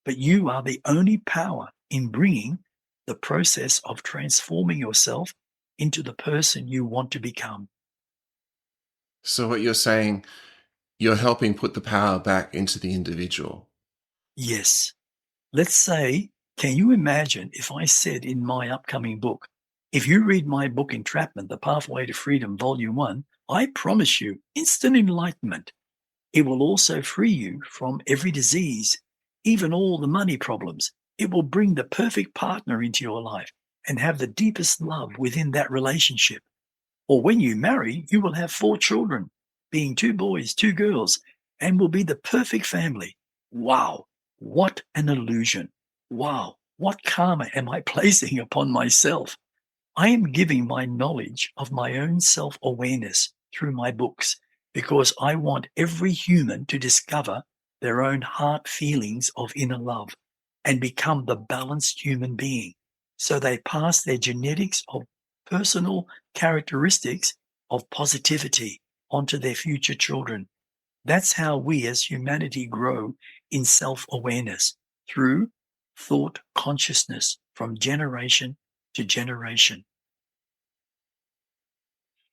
[SPEAKER 2] But you are the only power in bringing the process of transforming yourself into the person you want to become.
[SPEAKER 1] So, what you're saying, you're helping put the power back into the individual.
[SPEAKER 2] Yes. Let's say, can you imagine if I said in my upcoming book, if you read my book, Entrapment, The Pathway to Freedom, Volume 1, I promise you instant enlightenment. It will also free you from every disease, even all the money problems. It will bring the perfect partner into your life and have the deepest love within that relationship. Or when you marry, you will have 4 children, being 2 boys, 2 girls, and will be the perfect family. Wow, what an illusion. Wow, what karma am I placing upon myself? I am giving my knowledge of my own self-awareness through my books because I want every human to discover their own heart feelings of inner love and become the balanced human being. So they pass their genetics of personal characteristics of positivity onto their future children. That's how we as humanity grow in self-awareness through thought consciousness from generation to generation.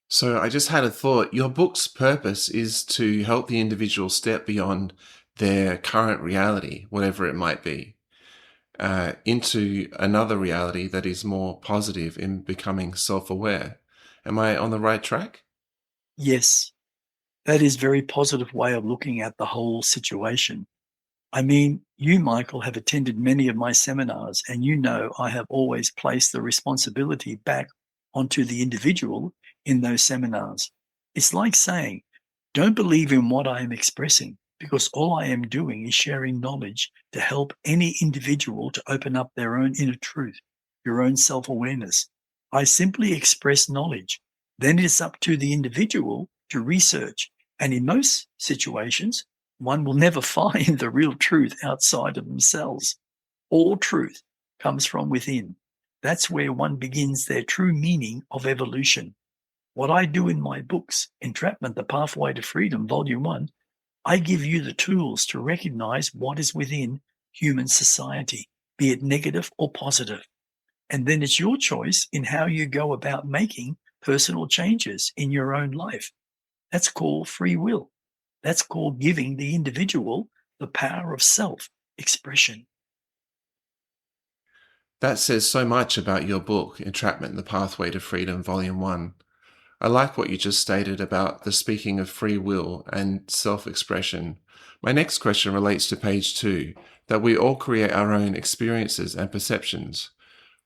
[SPEAKER 1] So, I just had a thought. Your book's purpose is to help the individual step beyond their current reality, whatever it might be, into another reality that is more positive in becoming self aware. Am I on the right track?
[SPEAKER 2] Yes, that is a very positive way of looking at the whole situation. I mean, you, Michael, have attended many of my seminars, and you know I have always placed the responsibility back onto the individual in those seminars. It's like saying, don't believe in what I am expressing, because all I am doing is sharing knowledge to help any individual to open up their own inner truth, your own self-awareness. I simply express knowledge. Then it's up to the individual to research. And in most situations, one will never find the real truth outside of themselves. All truth comes from within. That's where one begins their true meaning of evolution. What I do in my books, Entrapment, The Pathway to Freedom, Volume 1, I give you the tools to recognize what is within human society, be it negative or positive. And then it's your choice in how you go about making personal changes in your own life. That's called free will. That's called giving the individual the power of self-expression.
[SPEAKER 1] That says so much about your book, Entrapment, The Pathway to Freedom, Volume 1. I like what you just stated about the speaking of free will and self expression. My next question relates to page 2, that we all create our own experiences and perceptions.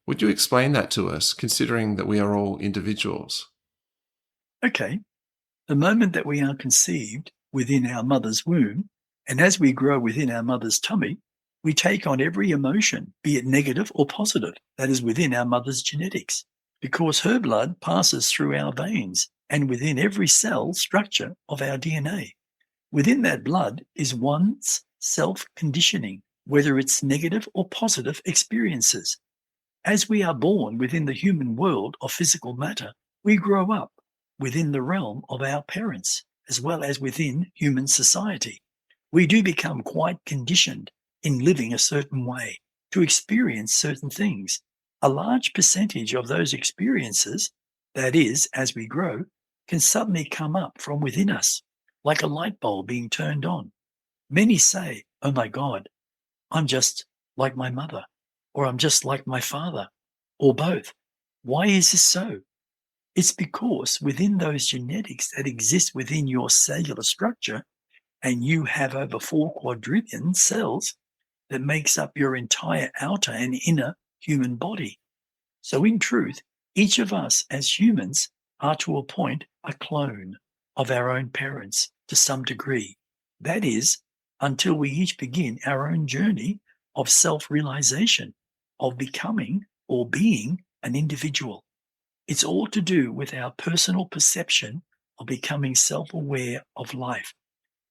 [SPEAKER 1] Would you explain that to us, considering that we are all individuals?
[SPEAKER 2] Okay, the moment that we are conceived within our mother's womb, and as we grow within our mother's tummy, we take on every emotion, be it negative or positive, that is within our mother's genetics, because her blood passes through our veins and within every cell structure of our DNA. Within that blood is one's self-conditioning, whether it's negative or positive experiences. As we are born within the human world of physical matter, we grow up within the realm of our parents, as well as within human society. We do become quite conditioned in living a certain way to experience certain things. A large percentage of those experiences, that is, as we grow, can suddenly come up from within us, like a light bulb being turned on. Many say, oh my God, I'm just like my mother, or I'm just like my father, or both. Why is this so? It's because within those genetics that exist within your cellular structure, and you have over 4 quadrillion cells that makes up your entire outer and inner human body. So in truth, each of us as humans are to a point a clone of our own parents. to some degree. That is, until we each begin our own journey of self-realization, of becoming or being an individual. It's all to do with our personal perception of becoming self-aware of life.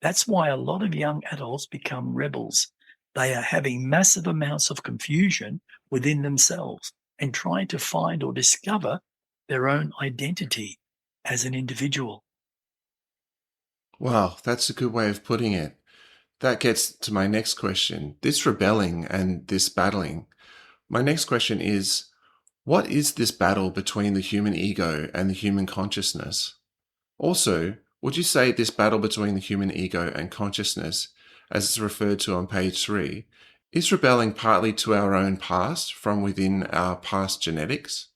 [SPEAKER 2] That's why a lot of young adults become rebels. They are having massive amounts of confusion within themselves and trying to find or discover their own identity as an individual.
[SPEAKER 1] Wow, that's a good way of putting it. That gets to my next question. This rebelling and this battling. My next question is, what is this battle between the human ego and the human consciousness? Also, would you say this battle between the human ego and consciousness, as it's referred to on page 3, is rebelling partly to our own past from within our past genetics?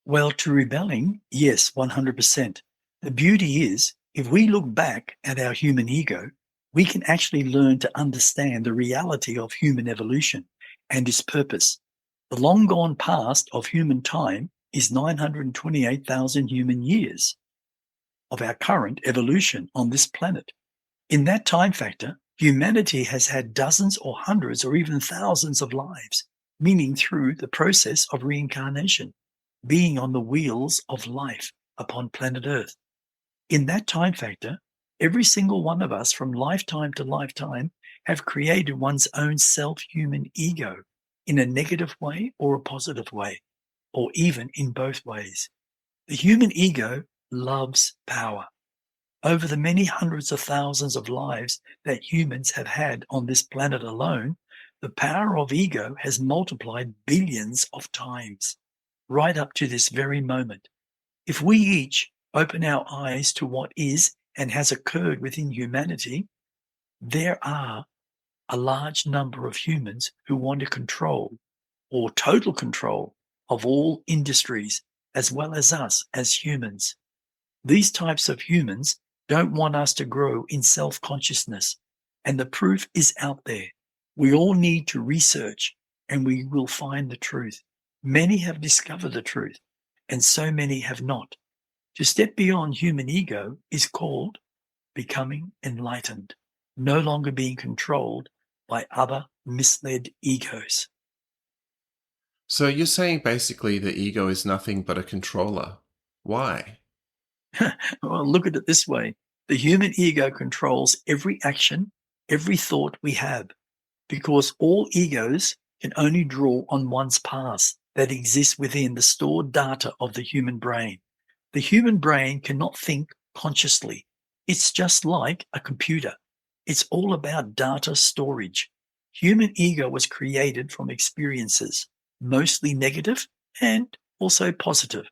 [SPEAKER 2] Well, to rebelling, yes, 100%. The beauty is, if we look back at our human ego, we can actually learn to understand the reality of human evolution and its purpose. The long gone past of human time is 928,000 human years of our current evolution on this planet. In that time factor, humanity has had dozens or hundreds or even thousands of lives, meaning through the process of reincarnation, being on the wheels of life upon planet Earth. In that time factor, every single one of us from lifetime to lifetime have created one's own self-human ego in a negative way or a positive way, or even in both ways. The human ego loves power. Over the many hundreds of thousands of lives that humans have had on this planet alone, the power of ego has multiplied billions of times, right up to this very moment. If we each open our eyes to what is and has occurred within humanity, there are a large number of humans who want to control or total control of all industries as well as us as humans. These types of humans don't want us to grow in self-consciousness, and the proof is out there. We all need to research and we will find the truth. Many have discovered the truth and so many have not. To step beyond human ego is called becoming enlightened, no longer being controlled by other misled egos.
[SPEAKER 1] So you're saying basically the ego is nothing but a controller. Why?
[SPEAKER 2] Well, look at it this way. The human ego controls every action, every thought we have, because all egos can only draw on one's past that exists within the stored data of the human brain. The human brain cannot think consciously. It's just like a computer. It's all about data storage. Human ego was created from experiences, mostly negative and also positive.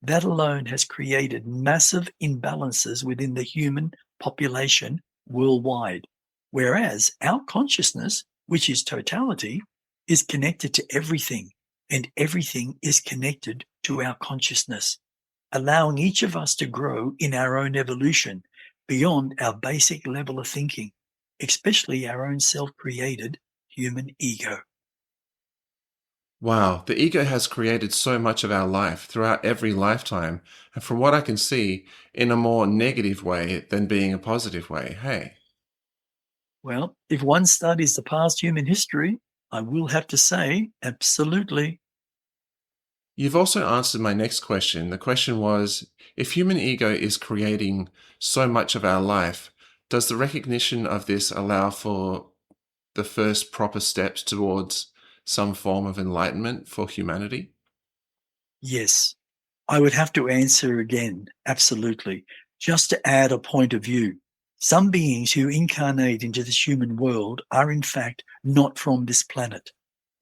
[SPEAKER 2] That alone has created massive imbalances within the human population worldwide. Whereas our consciousness, which is totality, is connected to everything, and everything is connected to our consciousness, allowing each of us to grow in our own evolution beyond our basic level of thinking, especially our own self-created human ego.
[SPEAKER 1] Wow, the ego has created so much of our life throughout every lifetime, and from what I can see, in a more negative way than being a positive way. Hey.
[SPEAKER 2] Well, if one studies the past human history, I will have to say, absolutely.
[SPEAKER 1] You've also answered my next question. The question was, if human ego is creating so much of our life, does the recognition of this allow for the first proper steps towards some form of enlightenment for humanity?
[SPEAKER 2] Yes, I would have to answer again, absolutely. Just to add a point of view, some beings who incarnate into this human world are in fact not from this planet.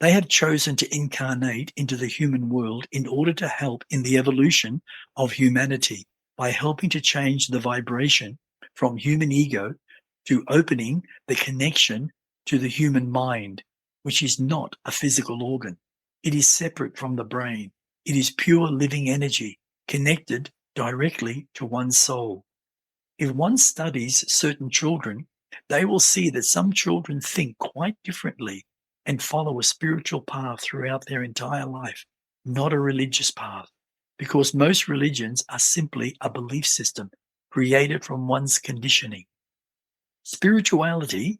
[SPEAKER 2] They have chosen to incarnate into the human world in order to help in the evolution of humanity by helping to change the vibration from human ego to opening the connection to the human mind, which is not a physical organ. It is separate from the brain. It is pure living energy connected directly to one's soul. If one studies certain children, they will see that some children think quite differently and follow a spiritual path throughout their entire life, not a religious path, because most religions are simply a belief system created from one's conditioning. Spirituality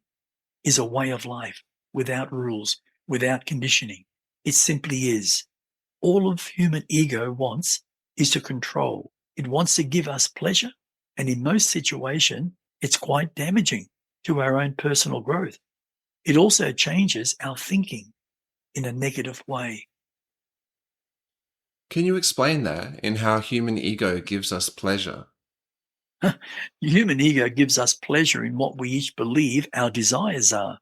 [SPEAKER 2] is a way of life without rules, without conditioning. It simply is. All of human ego wants is to control. It wants to give us pleasure, and in most situations, it's quite damaging to our own personal growth. It also changes our thinking in a negative way.
[SPEAKER 1] Can you explain that in how human ego gives us pleasure?
[SPEAKER 2] Human ego gives us pleasure in what we each believe our desires are,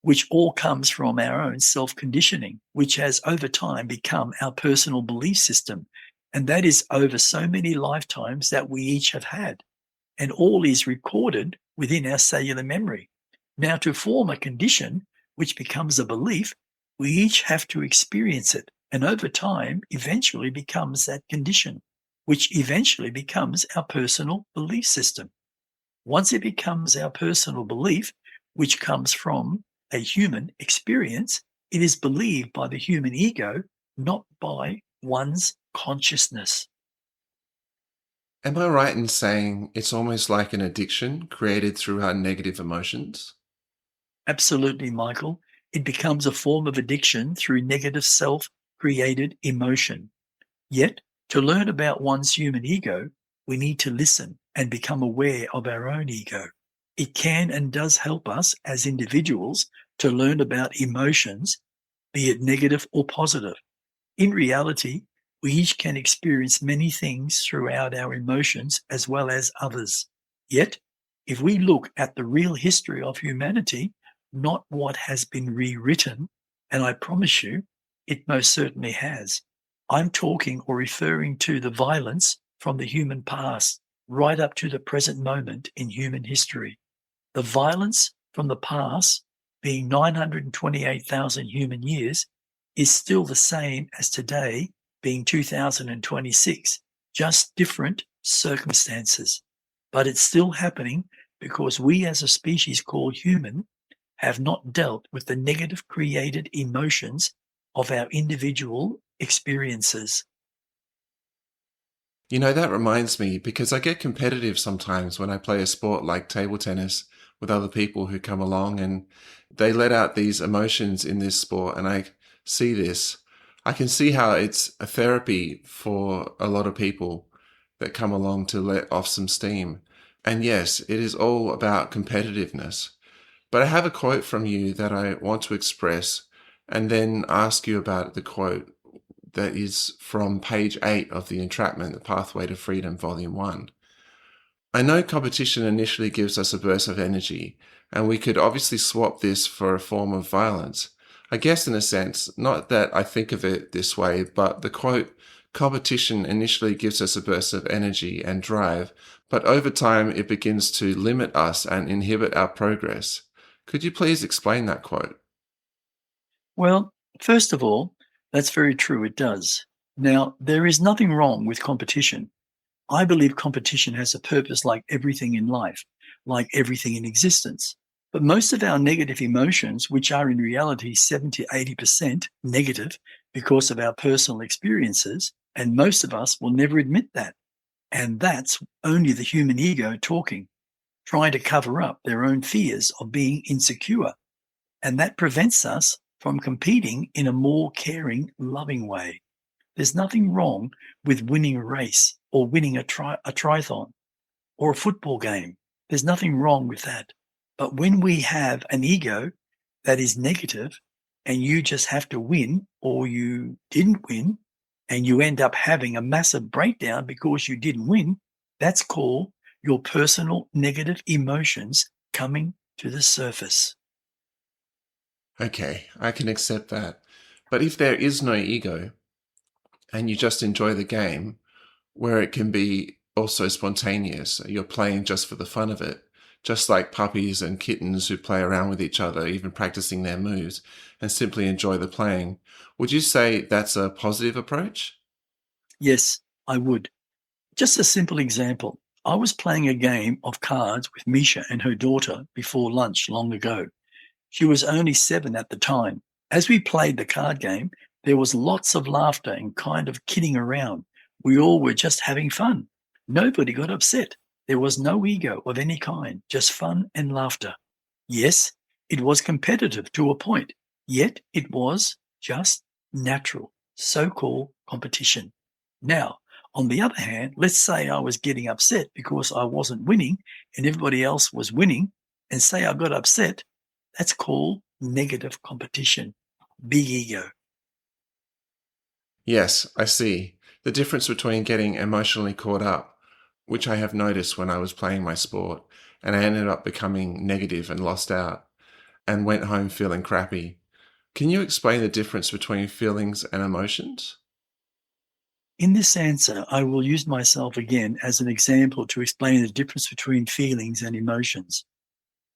[SPEAKER 2] which all comes from our own self-conditioning, which has over time become our personal belief system. And that is over so many lifetimes that we each have had. And all is recorded within our cellular memory. Now, to form a condition which becomes a belief, we each have to experience it. And over time, eventually becomes that condition, which eventually becomes our personal belief system. Once it becomes our personal belief, which comes from a human experience, it is believed by the human ego, not by one's consciousness.
[SPEAKER 1] Am I right in saying it's almost like an addiction created through our negative emotions?
[SPEAKER 2] Absolutely, Michael. It becomes a form of addiction through negative self-created emotion. Yet, to learn about one's human ego, we need to listen and become aware of our own ego. It can and does help us as individuals to learn about emotions, be it negative or positive. In reality, we each can experience many things throughout our emotions as well as others. Yet, if we look at the real history of humanity, not what has been rewritten, and I promise you, it most certainly has. I'm talking or referring to the violence from the human past right up to the present moment in human history. The violence from the past, being 928,000 human years, is still the same as today, being 2026, just different circumstances. But it's still happening because we as a species called human have not dealt with the negative created emotions of our individual experiences.
[SPEAKER 1] You know, that reminds me because I get competitive sometimes when I play a sport like table tennis with other people who come along and they let out these emotions in this sport. And I see this. I can see how it's a therapy for a lot of people that come along to let off some steam. And yes, it is all about competitiveness. But I have a quote from you that I want to express and then ask you about the quote that is from page 8 of the Entrapment, The Pathway to Freedom, Volume 1. I know competition initially gives us a burst of energy, and we could obviously swap this for a form of violence. I guess in a sense, not that I think of it this way, but the quote, competition initially gives us a burst of energy and drive, but over time it begins to limit us and inhibit our progress. Could you please explain that quote?
[SPEAKER 2] Well, first of all, that's very true, it does. Now, there is nothing wrong with competition. I believe competition has a purpose like everything in life, like everything in existence. But most of our negative emotions, which are in reality 70 to 80% negative because of our personal experiences, and most of us will never admit that. And that's only the human ego talking, trying to cover up their own fears of being insecure. And that prevents us from competing in a more caring, loving way. There's nothing wrong with winning a race or winning a triathlon or a football game. There's nothing wrong with that. But when we have an ego that is negative and you just have to win or you didn't win and you end up having a massive breakdown because you didn't win, that's called your personal negative emotions coming to the surface.
[SPEAKER 1] Okay, I can accept that. But if there is no ego and you just enjoy the game, where it can be also spontaneous, you're playing just for the fun of it, just like puppies and kittens who play around with each other, even practicing their moves, and simply enjoy the playing, would you say that's a positive approach?
[SPEAKER 2] Yes, I would. Just a simple example. I was playing a game of cards with Misha and her daughter before lunch long ago. She was only 7 at the time. As we played the card game, there was lots of laughter and kind of kidding around. We all were just having fun. Nobody got upset. There was no ego of any kind, just fun and laughter. Yes, it was competitive to a point, yet it was just natural, so-called competition. Now, on the other hand, let's say I was getting upset because I wasn't winning and everybody else was winning, and say I got upset, that's called negative competition, big ego.
[SPEAKER 1] Yes, I see. The difference between getting emotionally caught up, which I have noticed when I was playing my sport, and I ended up becoming negative and lost out, and went home feeling crappy. Can you explain the difference between feelings and emotions?
[SPEAKER 2] In this answer, I will use myself again as an example to explain the difference between feelings and emotions.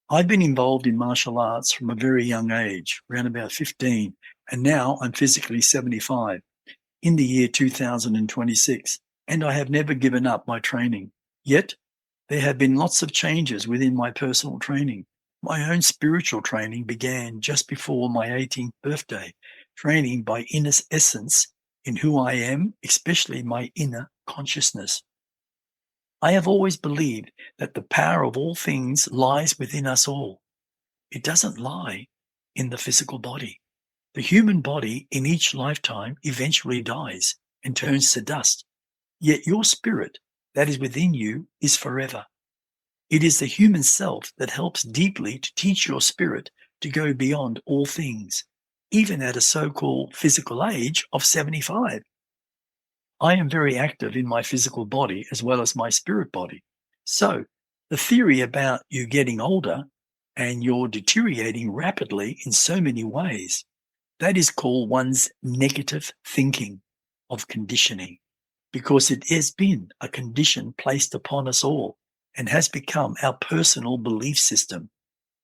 [SPEAKER 2] I've been involved in martial arts from a very young age, around about 15, and now I'm physically 75 in the year 2026, and I have never given up my training. Yet, there have been lots of changes within my personal training. My own spiritual training began just before my 18th birthday, training by inner essence in who I am, especially my inner consciousness. I have always believed that the power of all things lies within us all. It doesn't lie in the physical body. The human body in each lifetime eventually dies and turns to dust. Yet your spirit that is within you is forever. It is the human self that helps deeply to teach your spirit to go beyond all things, even at a so-called physical age of 75. I am very active in my physical body as well as my spirit body. So the theory about you getting older and you're deteriorating rapidly in so many ways, that is called one's negative thinking of conditioning, because it has been a condition placed upon us all and has become our personal belief system,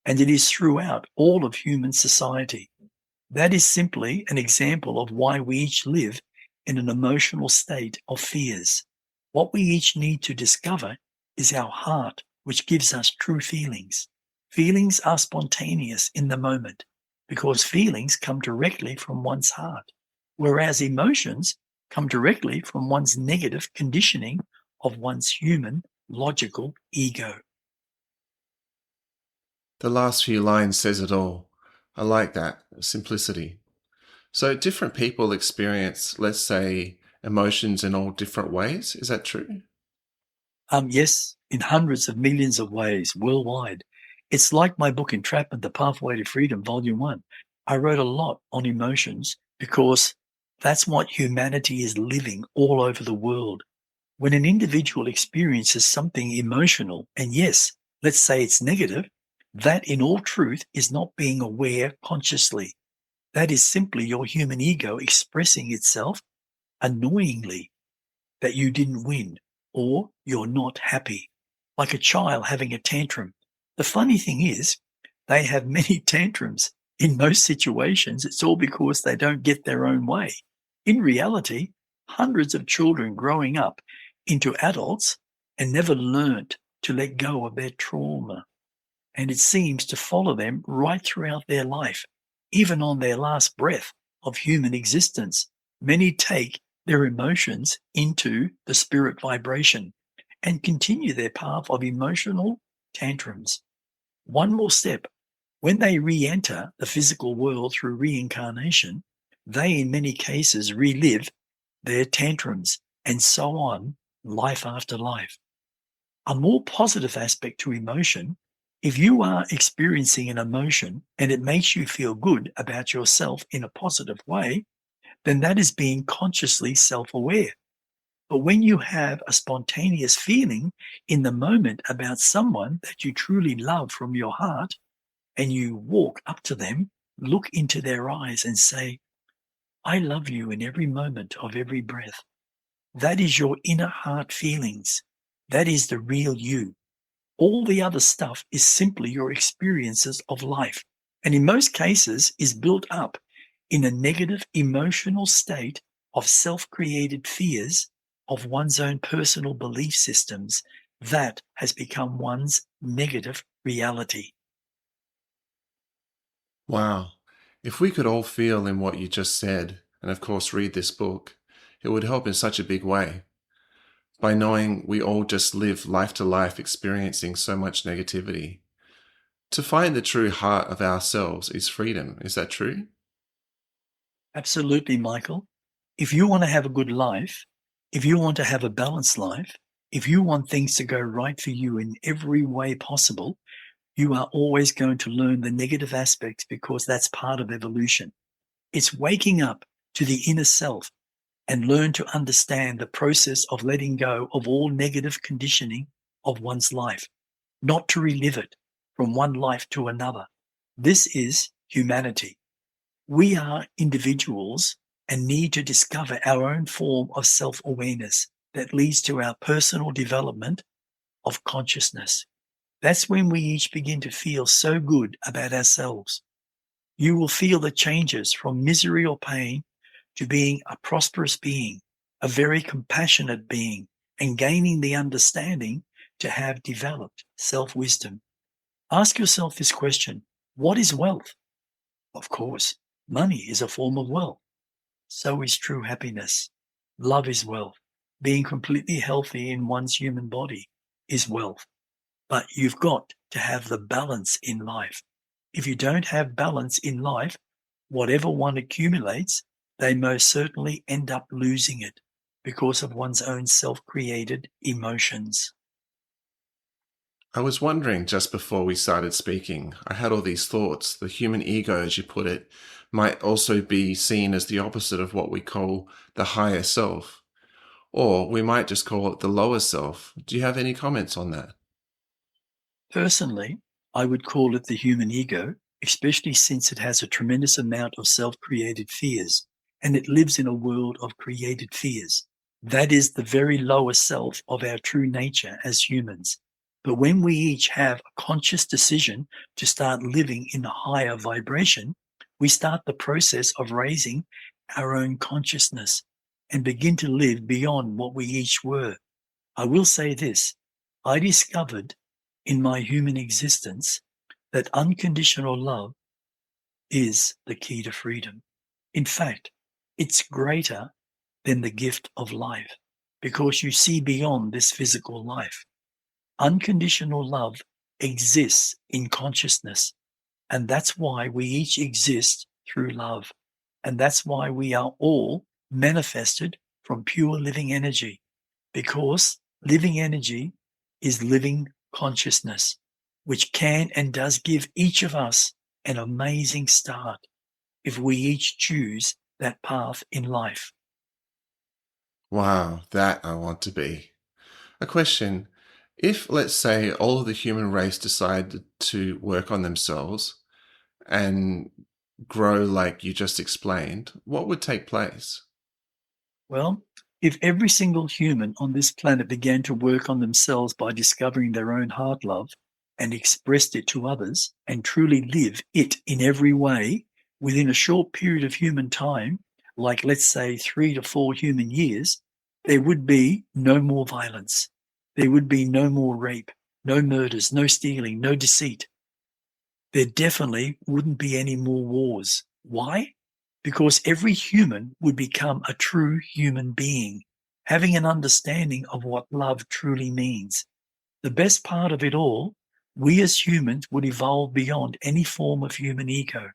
[SPEAKER 2] and it is throughout all of human society. That is simply an example of why we each live in an emotional state of fears. What we each need to discover is our heart, which gives us true feelings. Feelings are spontaneous in the moment because feelings come directly from one's heart, whereas emotions come directly from one's negative conditioning of one's human logical ego.
[SPEAKER 1] The last few lines says it all. I like that simplicity. So different people experience, let's say, emotions in all different ways. Is that true?
[SPEAKER 2] Yes, in hundreds of millions of ways worldwide. It's like my book Entrapment, The Pathway to Freedom, Volume 1. I wrote a lot on emotions because that's what humanity is living all over the world. When an individual experiences something emotional, and yes, let's say it's negative, that in all truth is not being aware consciously. That is simply your human ego expressing itself annoyingly that you didn't win or you're not happy, like a child having a tantrum. The funny thing is, they have many tantrums. In most situations, it's all because they don't get their own way. In reality, hundreds of children growing up into adults and never learnt to let go of their trauma. And it seems to follow them right throughout their life, even on their last breath of human existence. Many take their emotions into the spirit vibration and continue their path of emotional tantrums. One more step. When they re-enter the physical world through reincarnation, they in many cases relive their tantrums and so on, life after life. A more positive aspect to emotion, if you are experiencing an emotion and it makes you feel good about yourself in a positive way, then that is being consciously self-aware. But when you have a spontaneous feeling in the moment about someone that you truly love from your heart, and you walk up to them, look into their eyes and say, I love you in every moment of every breath. That is your inner heart feelings. That is the real you. All the other stuff is simply your experiences of life, and in most cases is built up in a negative emotional state of self-created fears of one's own personal belief systems that has become one's negative reality.
[SPEAKER 1] Wow. If we could all feel in what you just said, and of course read this book, it would help in such a big way. by knowing we all just live life to life experiencing so much negativity. To find the true heart of ourselves is freedom. Is that true?
[SPEAKER 2] Absolutely, Michael. If you want to have a good life, if you want to have a balanced life, if you want things to go right for you in every way possible, you are always going to learn the negative aspects because that's part of evolution. It's waking up to the inner self and learn to understand the process of letting go of all negative conditioning of one's life, not to relive it from one life to another. This is humanity. We are individuals and need to discover our own form of self-awareness that leads to our personal development of consciousness. That's when we each begin to feel so good about ourselves. You will feel the changes from misery or pain to being a prosperous being, a very compassionate being, and gaining the understanding to have developed self-wisdom. Ask yourself this question: what is wealth? Of course, money is a form of wealth. So is true happiness. Love is wealth. Being completely healthy in one's human body is wealth. But you've got to have the balance in life. If you don't have balance in life, whatever one accumulates, they most certainly end up losing it because of one's own self-created emotions.
[SPEAKER 1] I was wondering just before we started speaking, I had all these thoughts. The human ego, as you put it, might also be seen as the opposite of what we call the higher self, or we might just call it the lower self. Do you have any comments on that?
[SPEAKER 2] Personally, I would call it the human ego, especially since it has a tremendous amount of self-created fears, and it lives in a world of created fears. That is the very lower self of our true nature as humans. But when we each have a conscious decision to start living in a higher vibration, we start the process of raising our own consciousness and begin to live beyond what we each were. I will say this: I discovered in my human existence that unconditional love is the key to freedom. In fact, it's greater than the gift of life because you see beyond this physical life. Unconditional love exists in consciousness, and that's why we each exist through love. And that's why we are all manifested from pure living energy, because living energy is living consciousness, which can and does give each of us an amazing start if we each choose that path in life.
[SPEAKER 1] Wow, that I want to be. A question. If, let's say, all of the human race decided to work on themselves and grow like you just explained, what would take place?
[SPEAKER 2] Well, if every single human on this planet began to work on themselves by discovering their own heart love and expressed it to others and truly live it in every way within a short period of human time, like let's say 3 to 4 human years, there would be no more violence. There would be no more rape, no murders, no stealing, no deceit. There definitely wouldn't be any more wars. Why? Because every human would become a true human being, having an understanding of what love truly means. The best part of it all, we as humans would evolve beyond any form of human ego,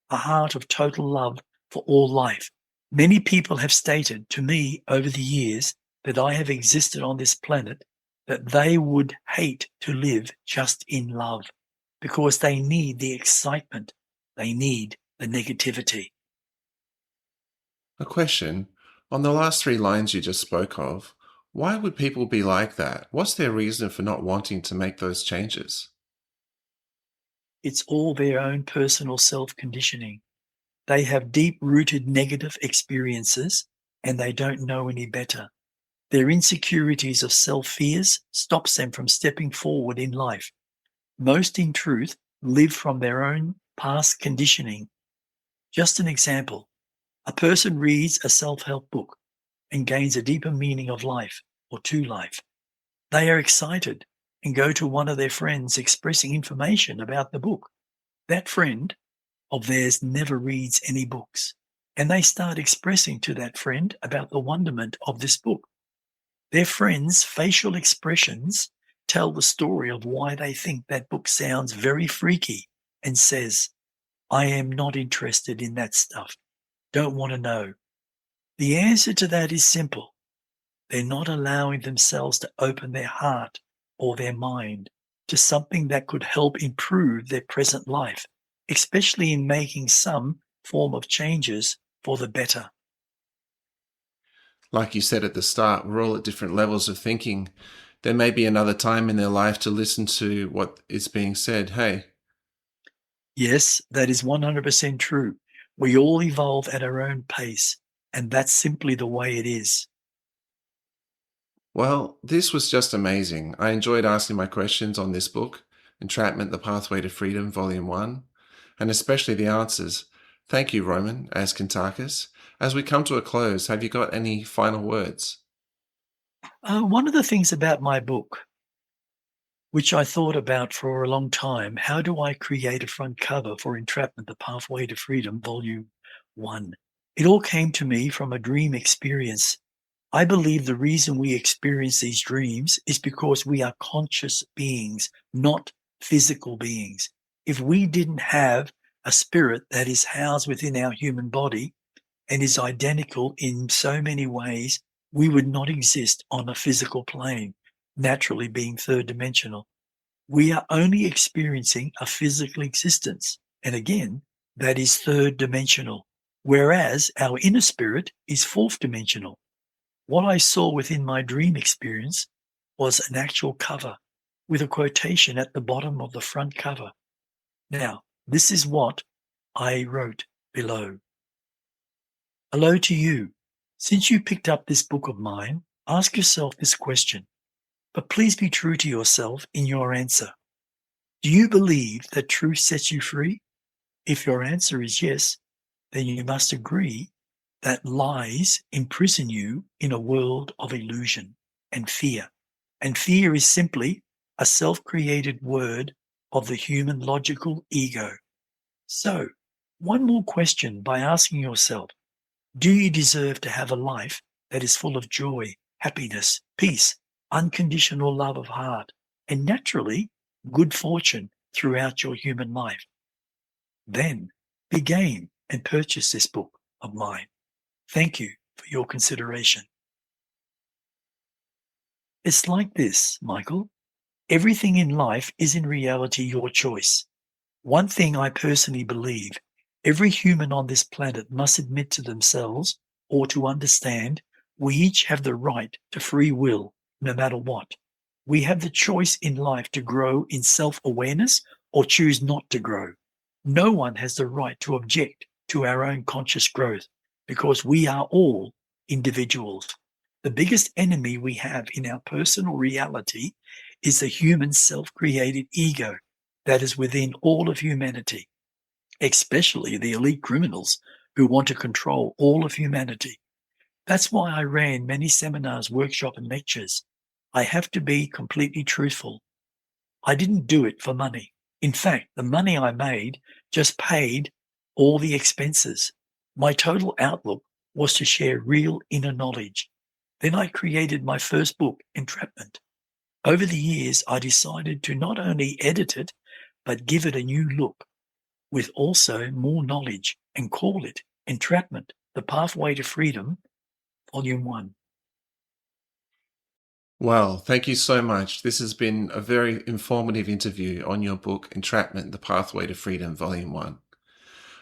[SPEAKER 2] a heart of total love for all life. Many people have stated to me over the years that I have existed on this planet that they would hate to live just in love because they need the excitement, they need the negativity.
[SPEAKER 1] A question. On the last three lines you just spoke of, why would people be like that? What's their reason for not wanting to make those changes?
[SPEAKER 2] It's all their own personal self-conditioning. They have deep-rooted negative experiences and they don't know any better. Their insecurities of self-fears stops them from stepping forward in life. Most, in truth, live from their own past conditioning. Just an example: a person reads a self-help book and gains a deeper meaning of life or to life. They are excited and go to one of their friends expressing information about the book. That friend of theirs never reads any books, and they start expressing to that friend about the wonderment of this book. Their friends' facial expressions tell the story of why they think that book sounds very freaky and says, I am not interested in that stuff. Don't want to know. The answer to that is simple. They're not allowing themselves to open their heart or their mind to something that could help improve their present life, especially in making some form of changes for the better.
[SPEAKER 1] Like you said at the start, we're all at different levels of thinking. There may be another time in their life to listen to what is being said. Hey,
[SPEAKER 2] Yes, that is 100% true. We all evolve at our own pace, and that's simply the way it is.
[SPEAKER 1] well, this was just amazing. I enjoyed asking my questions on this book, Entrapment, The Pathway to Freedom, Volume 1, and especially the answers. Thank you, Roman, as Kuntarkis. As we come to a close, have you got any final words?
[SPEAKER 2] One of the things about my book, which I thought about for a long time, how do I create a front cover for Entrapment, The Pathway to Freedom, Volume 1? It all came to me from a dream experience. I believe the reason we experience these dreams is because we are conscious beings, not physical beings. If we didn't have a spirit that is housed within our human body and is identical in so many ways, we would not exist on a physical plane, naturally being third dimensional. We are only experiencing a physical existence. And again, that is third dimensional, whereas our inner spirit is fourth dimensional. What I saw within my dream experience was an actual cover with a quotation at the bottom of the front cover. Now, this is what I wrote below. Hello to you. Since you picked up this book of mine, ask yourself this question, but please be true to yourself in your answer. Do you believe that truth sets you free? If your answer is yes, then you must agree that lies imprison you in a world of illusion and fear. And fear is simply a self-created word of the human logical ego. So, one more question by asking yourself, do you deserve to have a life that is full of joy, happiness, peace, unconditional love of heart, and naturally, good fortune throughout your human life? Then, be game and purchase this book of mine. Thank you for your consideration. It's like this, Michael. Everything in life is in reality your choice. One thing I personally believe, every human on this planet must admit to themselves or to understand we each have the right to free will, no matter what. We have the choice in life to grow in self-awareness or choose not to grow. No one has the right to object to our own conscious growth because we are all individuals. The biggest enemy we have in our personal reality is the human self-created ego that is within all of humanity, especially the elite criminals who want to control all of humanity. That's why I ran many seminars, workshops, and lectures. I have to be completely truthful. I didn't do it for money. In fact, the money I made just paid all the expenses. My total outlook was to share real inner knowledge. Then I created my first book, Entrapment. Over the years, I decided to not only edit it, but give it a new look with also more knowledge and call it Entrapment, The Pathway to Freedom, Volume 1.
[SPEAKER 1] Well, thank you so much. This has been a very informative interview on your book, Entrapment, The Pathway to Freedom, Volume 1.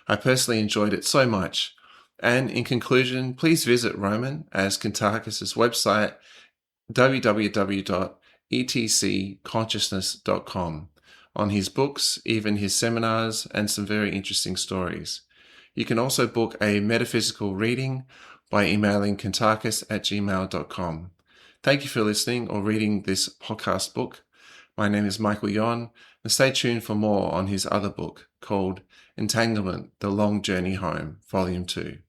[SPEAKER 1] I personally enjoyed it so much. And in conclusion, please visit Roman as Kuntarkis' website, www.etcconsciousness.com, on his books, even his seminars, and some very interesting stories. You can also book a metaphysical reading by emailing kuntarkis@gmail.com. Thank you for listening or reading this podcast book. My name is Michael Yon, and stay tuned for more on his other book called Entanglement, The Long Journey Home, Volume 2.